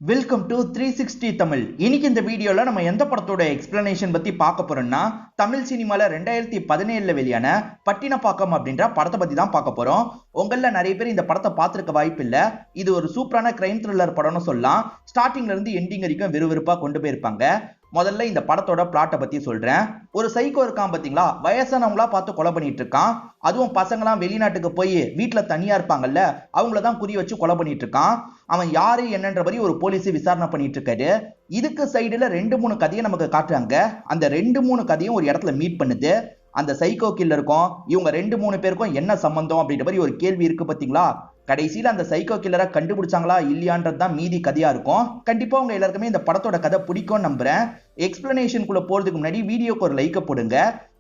Welcome to 360 Tamil. இன்னைக்கு இந்த வீடியோல நம்ம எந்த படத்தோட எக்ஸ்பிளனேஷன் பத்தி பார்க்க போறோம்னா, தமிழ் சினிமால 2017ல வெளியான பட்டினப்பாக்கம் அப்படின்ற படத்தை பத்தி தான் பார்க்க போறோம். உங்கள நிறைய பேர் இந்த படத்தை பார்த்திருக்க வாய்ப்பு இல்ல. இது ஒரு சூப்பரான கிரைம் த்ரில்லர் படம்னு சொல்லலாம். ஸ்டார்டிங்ல இருந்து எண்டிங் வரைக்கும் விறுவிறுப்பா கொண்டு போயிருப்பாங்க. முதல்ல இந்த படத்தோட பிளாட்டை பத்தி சொல்றேன். ஒரு சைக்கோ இருக்கான் பாத்தீங்களா, வயசானவங்களா பார்த்து கொலை பண்ணிட்டு இருக்கான். அதுவும் பசங்களாம் வெளிநாட்டுக்கு போய் வீட்டுல தனியா இருப்பாங்கல்ல, அவங்களதான் குறி வச்சு கொலை பண்ணிட்டு இருக்கான். அவன் யாரு என்னன்ற மாதிரி ஒரு போலீஸ் விசாரணை பண்ணிட்டு இருக்காரு. இதுக்கு சைடுல 2-3 கதையை நமக்கு காட்டுறாங்க. அந்த 2-3 கதையும் ஒரு இடத்துல மீட் பண்ணுது. அந்த சைக்கோ கில்லருக்கும் இவங்க 2-3 பேருக்கும் என்ன சம்பந்தம் அப்படின்ற மாதிரி ஒரு கேள்வி இருக்கு பாத்தீங்களா. கடைசியில அந்த சைக்கோ கில்லரை கண்டுபிடிச்சாங்களா இல்லையான்றது தான் மீதி கதையா இருக்கும். கண்டிப்பா உங்க எல்லாருக்குமே இந்த படத்தோட கதை பிடிக்கும் நம்புறேன். எக்ஸ்பிளனேஷனுக்குள்ள போறதுக்கு முன்னாடி வீடியோக்கு ஒரு லைக் போடுங்க.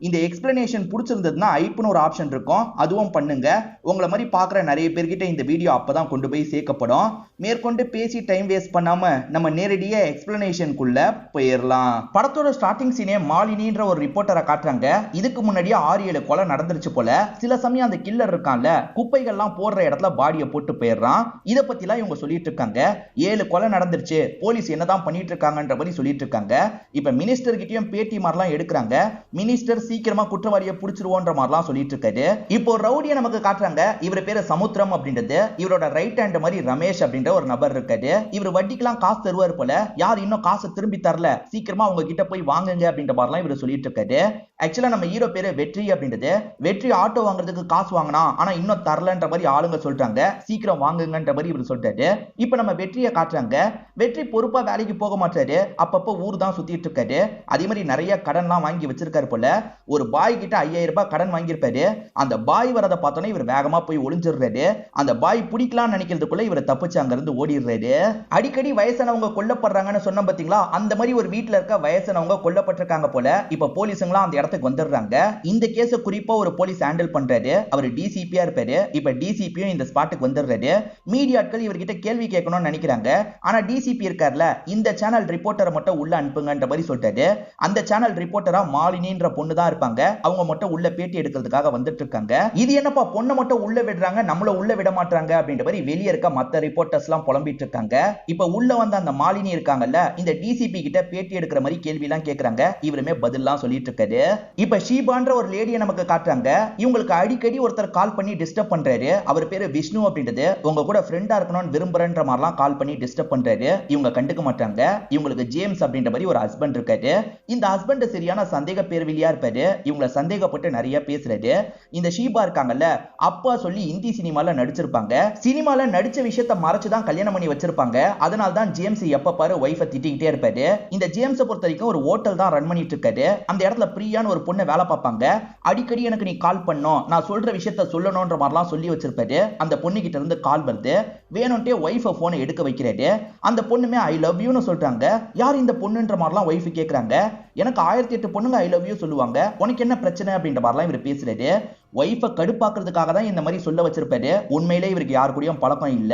இந்த எக்ஸ்பிளனேஷன் பிடிச்சிருந்ததுன்னா ஐப்னு ஒரு ஆப்ஷன் இருக்கும், அதுவும் பண்ணுங்க. உங்களை மாதிரி பாக்குற நிறைய பேர்கிட்ட இந்த வீடியோ அப்பதான் கொண்டு போய் சேர்க்கப்படும். மேற்கொண்டு பேசி டைம் வேஸ்ட் பண்ணாம நம்ம நேரடியா எக்ஸ்பிளனேஷனுக்குள்ள போயிடலாம். படத்தோட ஸ்டார்டிங் சீனே மாலினின்ற ஒரு ரிப்போர்ட்டரை காட்டுறாங்க. இதுக்கு முன்னாடியே 6-7 கொலை நடந்துருச்சு போல. சில சமயம் அந்த கில்லர் இருக்கான்ல, குப்பைகள்லாம் போடுற இடத்துல பாடியை போட்டு போயிடுறான். இதை பத்திலாம் இவங்க சொல்லிட்டு இருக்காங்க. 7 கொலை நடந்துருச்சு, போலீஸ் என்னதான் பண்ணிட்டு இருக்காங்கன்ற மாதிரி சொல்லிட்டு இருக்காங்க. இப்ப மினிஸ்டர் கிட்டயும் பேட்டி மாதிரிலாம் எடுக்கிறாங்க. மினிஸ்டர் சீக்கிரமா குற்றவாளியை பிடிச்சிருவோன்ற மாதிரிலாம் சொல்லிட்டு இருக்காரு. இப்போ ரவுடியை நமக்கு காட்டுறாங்க. இவர் பேரு சமுத்திரம் அப்படின்றது. இவரோட ரைட் ஹேண்ட் மாதிரி ரமேஷ் அப்படின்ற ஒரு நபர் இருக்காரு. இவர் வட்டிக்கெல்லாம் காசு தருவார் போல. யார் இன்னும் காசை திரும்பி தரல, சீக்கிரமா அவங்க கிட்ட போய் வாங்குங்க அப்படின்ற மாதிரிலாம் இவர் சொல்லிட்டு இருக்காரு. ஆக்சுவலா நம்ம ஹீரோ பேரு வெற்றி அப்படின்றது. வெற்றி ஆட்டோ வாங்குறதுக்கு காசு வாங்கினா, ஆனா இன்னும் தரலன்ற மாதிரி ஆளுங்க சொல்றாங்க. சீக்கிரம் வாங்குங்கன்ற மாதிரி இவர் சொல்றாரு. இப்ப நம்ம வெற்றியை காட்டுறாங்க. வெற்றி பொறுப்பா வேலைக்கு போக மாட்டாரு. அப்பப்போ ஊர் தான் சுத்திட்டு இருக்காரு. அதே மாதிரி நிறைய கடன்லாம் வாங்கி வச்சிருக்காரு போல. ஒரு பாய் கிட்ட 5000 ரூபாய் கடன் வாங்கியிருப்பாரு. அந்த பாய் வரத பார்த்தோன்னே இவர் வேகமா போய் ஒளிஞ்சிடுறாரு. அந்த பாய் பிடிக்கலாம்னு நினைக்கிறதுக்குள்ள இவர் தப்பிச்சு அங்க இருந்து ஓடிடுறாரு. அடிக்கடி வயசானவங்க கொல்லப்படுறாங்கன்னு சொன்ன பாத்தீங்களா, அந்த மாதிரி ஒரு வீட்டுல இருக்க வயசானவங்க கொல்லப்பட்டிருக்காங்க போல. இப்ப போலீஸுங்களாம் அந்த இடத்துக்கு வந்துடுறாங்க. இந்த கேஸ குறிப்பா ஒரு போலீஸ் ஹேண்டில் பண்றாரு. அவர் டிசிபியா இருப்பாரு. இப்ப டிசிபியும் இந்த ஸ்பாட்டுக்கு வந்துடுறாரு. மீடியாட்கள் இவர்கிட்ட கேள்வி கேட்கணும்னு நினைக்கிறாங்க. ஆனா டிசிபி இருக்கார்ல, இந்த சேனல் ரிப்போர்ட்டரை மட்டும் உள்ள அனுப்புங்கன்ற மாதிரி சொல்றாரு. அந்த சேனல் ரிப்போர்ட்டரா மாலினின்ற பொண்ணு தான் இருப்பாங்க. அவங்க மட்டும் உள்ள பேட்டி எடுக்கிறதுக்காக வந்துட்டு இருக்காங்க. இது என்னப்பா பொண்ணை மட்டும் உள்ள விடுறாங்க, நம்மள உள்ள விட மாட்டாங்க அப்படின்ற மாதிரி வெளியே இருக்க மத்த ரிப்போர்ட்டர்ஸ் எல்லாம் புலம்பிட்டு இருக்காங்க. இப்ப உள்ள வந்த அந்த மாலினி இருக்காங்கல்ல, இந்த டிசிபி கிட்ட பேட்டி எடுக்கிற மாதிரி கேள்வி எல்லாம் கேக்குறாங்க. இவருமே பதில்லாம் சொல்லிட்டு இருக்காரு. இப்ப ஷீபான்ற ஒரு லேடியை நமக்கு காட்டுறாங்க. இவங்களுக்கு அடிக்கடி ஒருத்தர் கால் பண்ணி டிஸ்டர்ப் பண்றாரு. அவர் பேரு விஷ்ணு அப்படின்றது. உங்க கூட ஃப்ரெண்டா இருக்கணும்னு விரும்புறன்ற மாதிரிலாம் கால் பண்ணி டிஸ்டர்ப் பண்றாரு. இவங்க கண்டுக்க மாட்டாங்க. இவங்களுக்கு ஜேம்ஸ் அப்படின்ற மாதிரி ஒரு ஹஸ்பண்ட் இருக்காரு. இந்த ஹஸ்பண்ட் சரியான சந்தேக பேர்விலியா இருப்பாரு. இவங்களை சந்தேகப்பட்டு நிறைய பேசுறாரு. இந்த ஷீபா இருக்காங்கல்ல, அப்பா சொல்லி இந்தி சினிமால நடிச்சிருப்பாங்க. சினிமால நடிச்ச விஷயத்தை மறைச்சுதான் கல்யாணம் பண்ணி வச்சிருப்பாங்க. அதனால தான் ஜேம்ஸ் எப்ப பாரு வைஃபை திட்டிக்கிட்டே இருப்பாரு. இந்த ஜேம்ஸை பொறுத்த வரைக்கும் ஒரு ஹோட்டல் தான் ரன் பண்ணிட்டு இருக்காரு. அந்த இடத்துல பிரியான்னு ஒரு பொண்ணு வேலை பார்ப்பாங்க. அடிக்கடி எனக்கு நீ கால் பண்ணும், நான் சொல்ற விஷயத்த சொல்லணும்ன்ற மாதிரிலாம் சொல்லி வச்சிருப்பாரு. அந்த பொண்ணு கிட்ட இருந்து கால் வருது. வேணும்ட்டே வைஃபை போனை எடுக்க வைக்கிறாரு. அந்த பொண்ணுமே ஐ லவ் யூன்னு சொல்றாங்க. யார் இந்த பொண்ணுன்ற மாதிரிலாம் வைஃப் கேக்குறாங்க. எனக்கு 1008 பொண்ணுங்க ஐ லவ் யூ சொல்லுவாங்க, உனக்கு என்ன பிரச்சனை அப்படின்ற மாதிரிலாம் இவர் பேசுறாரு. வைஃபை கடுப்பாக்குறதுக்காக தான் இந்த மாதிரி சொல்ல வச்சிருப்பாரு. உண்மையிலே இவருக்கு யாரு கூடயும் பழக்கம் இல்ல.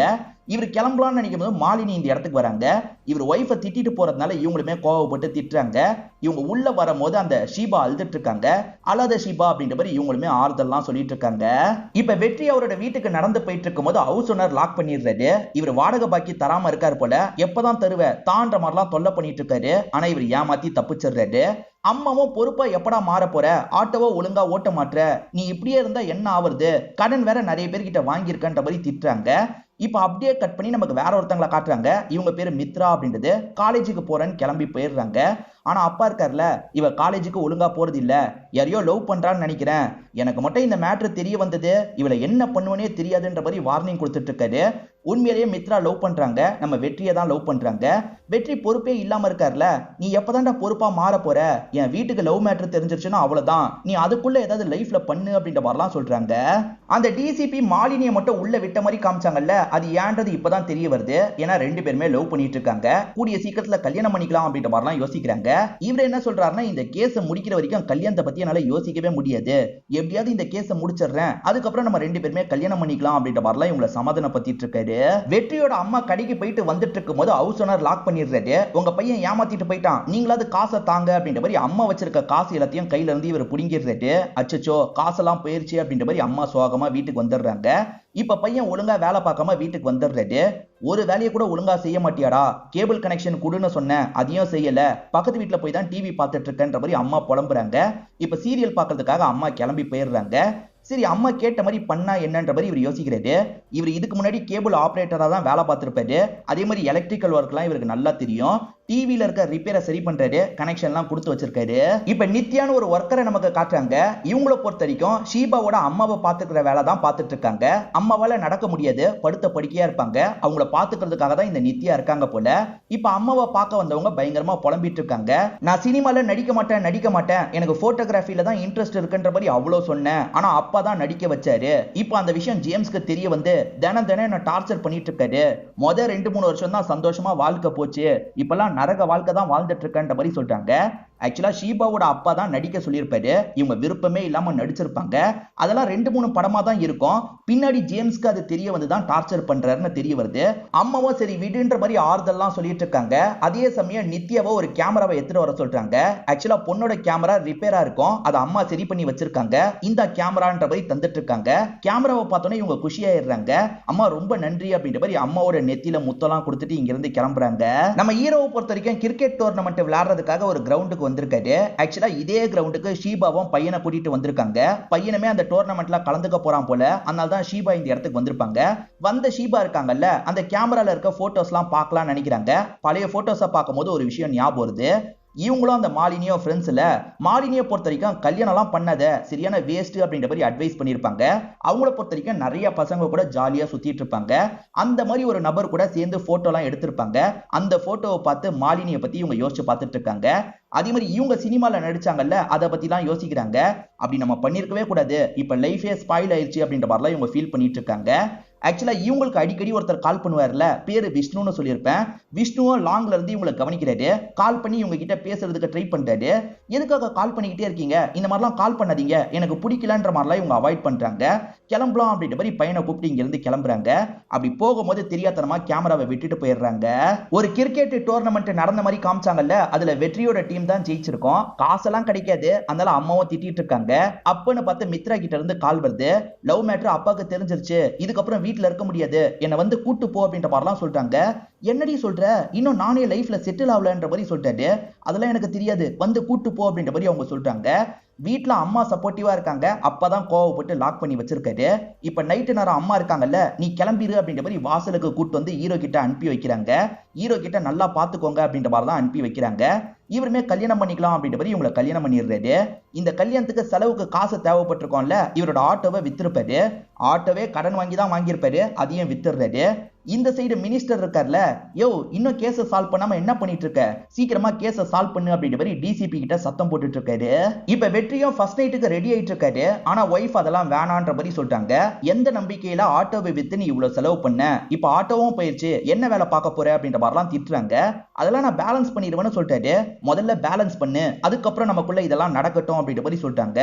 இவர் கிளம்பலாம்னு நினைக்கும் போது மாலினி இந்த இடத்துக்கு வராங்க. இவர் வைஃபை திட்டிட்டு போறதுனால இவங்களுமே கோவப்பட்டு திட்டுறாங்க. இவங்க உள்ள வரும்போது அந்த ஷீபா அழுதுட்டு இருக்காங்க. அழாத ஷீபா அப்படின்ற மாதிரி இவங்களுமே ஆறுதல்லாம் சொல்லிட்டு இருக்காங்க. இப்ப வெற்றி அவரோட வீட்டுக்கு நடந்து போயிட்டு இருக்கும் போது ஹவுஸ் ஓனர் லாக் பண்ணிடுறாரு. இவர் வாடகை பாக்கி தராம இருக்காரு போல. எப்பதான் தருவ தான்ற மாதிரிலாம் தொல்லை பண்ணிட்டு இருக்காரு. ஆனா இவர் ஏமாத்தி தப்பிச்சிடுறாரு. அம்மாவும் பொறுப்பா எப்படா மாற போற, ஆட்டோவோ ஒழுங்கா ஓட்ட மாற்ற, நீ இப்படியே இருந்தா என்ன ஆவறது, கடன் வேற நிறைய பேர்கிட்ட வாங்கியிருக்கன்ற மாதிரி திட்டுறாங்க. இப்ப அப்படியே கட் பண்ணி நமக்கு வேற ஒருத்தங்களை காட்டுறாங்க. இவங்க பேரு மித்ரா அப்படின்றது. காலேஜுக்கு போறேன்னு கிளம்பி போயிடுறாங்க. ஆனா அப்பா இருக்கார்ல, இவ காலேஜுக்கு ஒழுங்கா போறது இல்ல, யாரையோ லவ் பண்றான்னு நினைக்கிறேன், எனக்கு மட்டும் இந்த மேட்ரு தெரிய வந்தது, இவளை என்ன பண்ணுவனே தெரியாதுன்ற மாதிரி வார்னிங் கொடுத்துட்டு இருக்காரு. உண்மையிலேயே மித்ரா லவ் பண்றாங்க. நம்ம வெற்றியை தான் லவ் பண்றாங்க. வெற்றி பொறுப்பே இல்லாம இருக்கார்ல, நீ எப்பதான்டா பொறுப்பா மாற போற, என் வீட்டுக்கு லவ் மேட்ரு தெரிஞ்சிருச்சுன்னா அவ்வளவுதான், நீ அதுக்குள்ள ஏதாவது லைஃப்ல பண்ணு அப்படின்ற மாதிரிலாம் சொல்றாங்க. அந்த டிசிபி மாலினியை மட்டும் உள்ள விட்ட மாதிரி காமிச்சாங்கல்ல, அது ஏன்றது இப்பதான் தெரிய வருது. ஏன்னா 2 பேருமே லவ் பண்ணிட்டு இருக்காங்க. கூடிய சீக்கிரத்துல கல்யாணம் பண்ணிக்கலாம் அப்படின்ற மாதிரிலாம் யோசிக்கிறாங்க. இவர் என்ன சொல்றாருன்னா, இந்த கேஸை முடிக்கிற வரைக்கும் கல்யாணத்தை பத்தி என்னால யோசிக்கவே முடியாது, எப்படியாவது இந்த கேஸை முடிச்சிடுறேன், அதுக்கப்புறம் நம்ம 2 பேருமே கல்யாணம் பண்ணிக்கலாம் அப்படின்ற மாதிரிலாம் இவங்களை சமாதானப்படுத்திட்டு இருக்காரு. வெற்றியோட அம்மா கடைக்கு போயிட்டு வந்துட்டு இருக்கும் போது ஹவுஸ் ஓனர் லாக் பண்ணிடுறாரு. உங்க பையன் ஏமாத்திட்டு போயிட்டான், நீங்களாவது காசை தாங்க அப்படின்ற மாதிரி அம்மா வச்சிருக்க காசு எல்லாத்தையும் கையில இருந்து இவர் புடிங்கிடுறாரு. அச்சச்சோ காசெல்லாம் போயிருச்சு அப்படின்ற மாதிரி அம்மா சோகமா வீட்டுக்கு வந்துடுறாங்க. இப்ப பையன் ஒழுங்கா வேலை பார்க்காம வீட்டுக்கு வந்துடுறாரு. ஒரு வேலையை கூட ஒழுங்கா செய்ய மாட்டியாடா, கேபிள் கனெக்ஷன் கொடுன்னு சொன்னேன் அதையும் செய்யல, பக்கத்து வீட்டுல போய் தான் டிவி பார்த்துட்டு இருக்கேன்ற மாதிரி அம்மா புலம்புறாங்க. இப்ப சீரியல் பார்க்கறதுக்காக அம்மா கிளம்பி போயிடுறாங்க. சரி அம்மா கேட்ட மாதிரி பண்ணா என்னன்ற மாதிரி இவர் யோசிக்கிறாரு. இவர் இதுக்கு முன்னாடி கேபிள் ஆபரேட்டரா தான் வேலை பார்த்திருப்பாரு. அதே மாதிரி எலக்ட்ரிக்கல் ஒர்க்லாம் இவருக்கு நல்லா தெரியும். டிவில இருக்க ரிப்பேரை சரி பண்றாரு, கனெக்ஷன் எல்லாம் கொடுத்து வச்சிருக்காரு. இப்ப நித்யான்னு ஒரு ஒர்க்கரை நமக்கு காட்டுறாங்க. இவங்களை பொறுத்த வரைக்கும் ஷீபாவோட அம்மாவை பாத்துக்கிற வேலை தான் பார்த்துட்டு இருக்காங்க. அம்மாவால நடக்க முடியாது, படுத்த படுக்கையா இருப்பாங்க. அவங்கள பாத்துக்கிறதுக்காக தான் இந்த நித்யா இருக்காங்க போல. இப்ப அம்மாவை பார்க்க வந்தவங்க பயங்கரமா புலம்பிட்டு இருக்காங்க. நான் சினிமால நடிக்க மாட்டேன், எனக்கு போட்டோகிராஃபில தான் இன்ட்ரெஸ்ட் இருக்குன்ற மாதிரி அவ்வளவு சொன்னேன், ஆனா அப்பா தான் நடிக்க வச்சாரு. இப்ப அந்த விஷயம் ஜேம்ஸ்க்கு தெரிய வந்து தினம் என்ன டார்ச்சர் பண்ணிட்டு இருக்காரு. மொத 2-3 வருஷம் தான் சந்தோஷமா வாழ்க்கை போச்சு, இப்பெல்லாம் நரக வாழ்க்கை தான் வாழ்ந்துட்டு இருக்கன்ற மாதிரி சொல்றாங்க. ஆக்சுவலா ஷீபாவோட அப்பா தான் நடிக்க சொல்லியிருப்பாரு. இவங்க விருப்பமே இல்லாம நடிச்சிருப்பாங்க. அதெல்லாம் 2-3 படமா தான் இருக்கும். பின்னாடி ஜேம்ஸ்க்கு அது தெரிய வந்து தான் டார்ச்சர் பண்றாருன்னு தெரிய வருது. அம்மாவும் சரி விடுன்ற மாதிரி ஆறுதல்லாம் சொல்லிட்டு இருக்காங்க. அதே சமயம் நித்யாவை ஒரு கேமராவை எடுத்துட்டு வர சொல்றாங்க. ஆக்சுவலா பொண்ணோட கேமரா ரிப்பேரா இருக்கும், அதை அம்மா சரி பண்ணி வச்சிருக்காங்க. இந்த கேமரான்ற மாதிரி தந்துட்டு இருக்காங்க. கேமராவை பார்த்தோன்னே இவங்க குஷியாயிடுறாங்க. அம்மா ரொம்ப நன்றி அப்படின்ற மாதிரி அம்மாவோட நெத்தியில முத்தெல்லாம் கொடுத்துட்டு இங்க இருந்து கிளம்புறாங்க. நம்ம ஹீரோவை பொறுத்த வரைக்கும் கிரிக்கெட் டோர்னமெண்ட் விளையாடுறதுக்காக ஒரு கிரவுண்டுக்கு வந்திருக்காரு. ஆக்சுவலா இதே கிரவுண்டுக்கு ஷீபாவும் பையனை கூட்டிட்டு வந்திருக்காங்க. பையனுமே அந்த டோர்னமெண்ட்ல கலந்துக்க போறான் போல. அதனால தான் ஷீபா இந்த இடத்துக்கு வந்திருப்பாங்க. வந்த ஷீபா இருக்காங்கல்ல, அந்த கேமரால இருக்க போட்டோஸ்லாம் பார்க்கலாம்னு நினைக்கிறாங்க. பழைய போட்டோஸை பார்க்கும்போது ஒரு விஷயம் ஞாபகம் வருது. இவங்களும் அந்த மாலினியோ ஃப்ரெண்ட்ஸ்ல, மாலினியை பொறுத்த வரைக்கும் கல்யாணம்லாம் பண்ணாத, சரியான வேஸ்ட் அப்படின்ற மாதிரி அட்வைஸ் பண்ணியிருப்பாங்க. அவங்கள பொறுத்த வரைக்கும் நிறைய பசங்க கூட ஜாலியா சுத்திட்டு இருப்பாங்க. அந்த மாதிரி ஒரு நபர் கூட சேர்ந்து போட்டோலாம் எடுத்திருப்பாங்க. அந்த போட்டோவை பார்த்து மாலினியை பத்தி இவங்க யோசிச்சு பார்த்துட்டு இருக்காங்க. அதே மாதிரி இவங்க சினிமால நடிச்சாங்கல்ல, அதை பத்திலாம் யோசிக்கிறாங்க. அப்படி நம்ம பண்ணிருக்கவே கூடாது, இப்ப லைஃபே ஸ்பாயில் ஆயிடுச்சு அப்படின்ற மாதிரிலாம் இவங்க ஃபீல் பண்ணிட்டு இருக்காங்க. ஆக்சுவலா இவங்களுக்கு அடிக்கடி ஒருத்தர் கால் பண்ணுவார்ல, பேரு விஷ்ணுன்னு சொல்லியிருப்பேன். விஷ்ணுவும் லாங்ல இருந்து இவங்களை கவனிக்கிறாரு. கால் பண்ணி இவங்க கிட்ட பேசுறதுக்கு ட்ரை பண்றாரு. எதுக்காக கால் பண்ணிக்கிட்டே இருக்கீங்க, இந்த மாதிரிலாம் கால் பண்ணாதீங்க, எனக்கு பிடிக்கலன்ற மாதிரிலாம் இவங்க அவாய்ட் பண்றாங்க. கிளம்பலாம் அப்படின்ற மாதிரி பையனை கூப்பிட்டு இங்க இருந்து கிளம்புறாங்க. அப்படி போகும்போது தெரியாதனமா கேமராவை விட்டுட்டு போயிடுறாங்க. ஒரு கிரிக்கெட் டோர்னமெண்ட் நடந்த மாதிரி காமிச்சாங்கல்ல, அதுல வெற்றியோட டீம் தான் ஜெயிச்சிருக்கோம். காசெல்லாம் கிடைக்காது, அதனால அம்மாவும் திட்டிட்டு இருக்காங்க. அப்பன்னு பார்த்து மித்ரா கிட்ட இருந்து கால் வருது. லவ் மேட்டர் அப்பாவுக்கு தெரிஞ்சிருச்சு, இதுக்கப்புறம் வீட்டுல இருக்க முடியாது, என்ன வந்து கூட்டு போ அப்படின்ற மாதிரிலாம் சொல்றாங்க. என்னடி சொல்ற, இன்னும் நானே லைஃப்ல செட்டில் ஆகலன்ற மாதிரி சொல்லிட்டாரு. அதெல்லாம் எனக்கு தெரியாது, வந்து கூட்டு போ அப்படின்ற மாதிரி அவங்க சொல்றாங்க. வீட்டுல அம்மா சப்போர்ட்டிவா இருக்காங்க, அப்பதான் கோவப்பட்டு லாக் பண்ணி வச்சிருக்காரு. இப்ப நைட்டு நேரம் அம்மா இருக்காங்கல்ல, நீ கிளம்பிரு அப்படின்ற மாதிரி வாசலுக்கு கூட்டு வந்து ஹீரோ கிட்ட அனுப்பி வைக்கிறாங்க. ஹீரோ கிட்ட நல்லா பாத்துக்கோங்க அப்படின்ற மாதிரி தான் அனுப்பி வைக்கிறாங்க. இவருமே கல்யாணம் பண்ணிக்கலாம் அப்படின்ற மாதிரி இவங்களை கல்யாணம் பண்ணிடுறாரு. இந்த கல்யாணத்துக்கு செலவுக்கு காசு தேவைப்பட்டிருக்கோம்ல, இவரோட ஆட்டோவை வித்திருப்பாரு. ஆட்டோவே கடன் வாங்கி தான் வாங்கியிருப்பாரு, அதையும் வித்துடுறாரு. இந்த சைடு மினிஸ்டர் இருக்கார்ல, யோ இன்னும் கேஸை சால்வ் பண்ணாம என்ன பண்ணிட்டு இருக்க, சீக்கிரமா கேஸை சால்வ் பண்ணு அப்படின்ற மாதிரி டிசிபி கிட்ட சத்தம் போட்டுட்டு இருக்காரு. இப்ப வெற்றியும் ஃபர்ஸ்ட் நைட்டுக்கு ரெடி ஆயிட்டு இருக்காரு. ஆனா ஒய்ஃப் அதெல்லாம் வேணான்ற மாதிரி சொல்லிட்டாங்க. எந்த நம்பிக்கையில ஆட்டோவை வித்து நீ இவ்வளவு செலவு பண்ண, இப்ப ஆட்டோவும் போயிருச்சு, என்ன வேலை பார்க்க போற அப்படின்ற மாதிரிலாம் திட்டுறாங்க. அதெல்லாம் நான் பேலன்ஸ் பண்ணிடுவேன்னு சொல்லிட்டாரு. முதல்ல பேலன்ஸ் பண்ணு, அதுக்கப்புறம் நமக்குள்ள இதெல்லாம் நடக்கட்டும் அப்படின்ற மாதிரி சொல்லிட்டாங்க.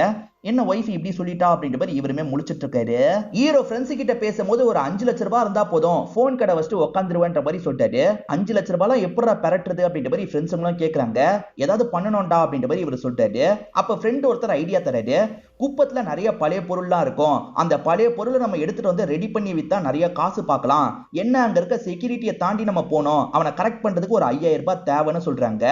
என்ன ஒய்ஃப் இப்படி சொல்லிட்டா அப்படின்ற மாதிரி இவருமே முழிச்சிட்டு இருக்காரு. ஹீரோ ஃப்ரெண்ட்ஸ் கிட்ட பேசும்போது ஒரு 5 லட்ச ரூபாய் இருந்தா போதும், போன் கடை வச்சுட்டு உட்காந்துருவேன்ற மாதிரி சொல்லிட்டாரு. 5 லட்ச ரூபாய் எப்படா பெறட்டுறது அப்படின்ற மாதிரி ஃப்ரெண்ட்ஸுங்களும் கேட்கறாங்க. ஏதாவது பண்ணணும்டா அப்படின்ற மாதிரி இவர் சொல்லிட்டாரு. அப்ப ஃப்ரெண்ட் ஒருத்தர் ஐடியா தராரு. குப்பத்துல நிறைய பழைய பொருள்லாம் இருக்கும், அந்த பழைய பொருளை நம்ம எடுத்துட்டு வந்து ரெடி பண்ணி வித்தா நிறைய காசு பார்க்கலாம். என்ன அங்க இருக்க செக்யூரிட்டியை தாண்டி நம்ம போனோம், அவனை கரெக்ட் பண்றதுக்கு ஒரு 5000 ரூபாய் தேவைன்னு சொல்றாங்க.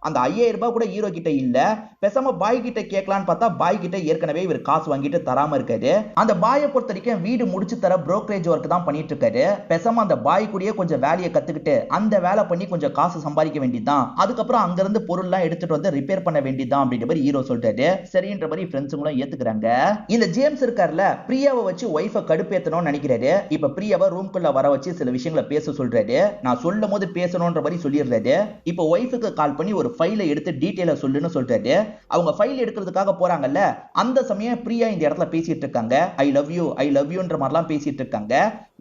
அந்த 5000 ரூபாய் கூட ஹீரோ கிட்ட இல்ல. பேசாம பாய் கிட்ட கேட்கலான்னு பார்த்தா பாய் கிட்ட ஏற்கனவே இவர் காசு வாங்கிட்டு தராம இருக்காரு. அந்த பாயை பொறுத்த வரைக்கும் வீடு முடிச்சு தர புரோக்கரேஜ் ஒர்க் தான் பண்ணிட்டு இருக்காரு. பேசாம அந்த பாய் கூடயே கொஞ்சம் வேலையை கத்துக்கிட்டு அந்த வேலை பண்ணி கொஞ்சம் காசு சம்பாதிக்க வேண்டியதுதான், அதுக்கப்புறம் அங்க இருந்து பொருள்லாம் எடுத்துட்டு வந்து ரிப்பேர் பண்ண வேண்டியதுதான் அப்படின்ற மாதிரி ஹீரோ சொல்றாரு. சரின்ற மாதிரி ஃப்ரெண்ட்ஸுங்களும் ஏத்துக்கிறாங்க. இந்த ஜேம்ஸ் இருக்கார்ல, பிரியாவை வச்சு ஒய்ஃபை கடுப்பேத்தணும்னு நினைக்கிறாரு. இப்ப பிரியாவை ரூம்குள்ள வர வச்சு சில விஷயங்களை பேச சொல்றாரு. நான் சொல்லும் போது பேசணும்ன்ற மாதிரி சொல்லிடுறாரு. இப்ப ஒய்ஃபுக்கு கால் பண்ணி ஒரு ஃபைலை எடுத்து டீடைலா சொல்லுன்னு சொல்றாரு. அவங்க ஃபைல் எடுக்கிறதுக்காக போறாங்கல்ல, அந்த சமயம் பிரியா இந்த இடத்துல பேசிட்டு இருக்காங்க. ஐ லவ் யூன்ற மாதிரிலாம் பேசிட்டு இருக்காங்க.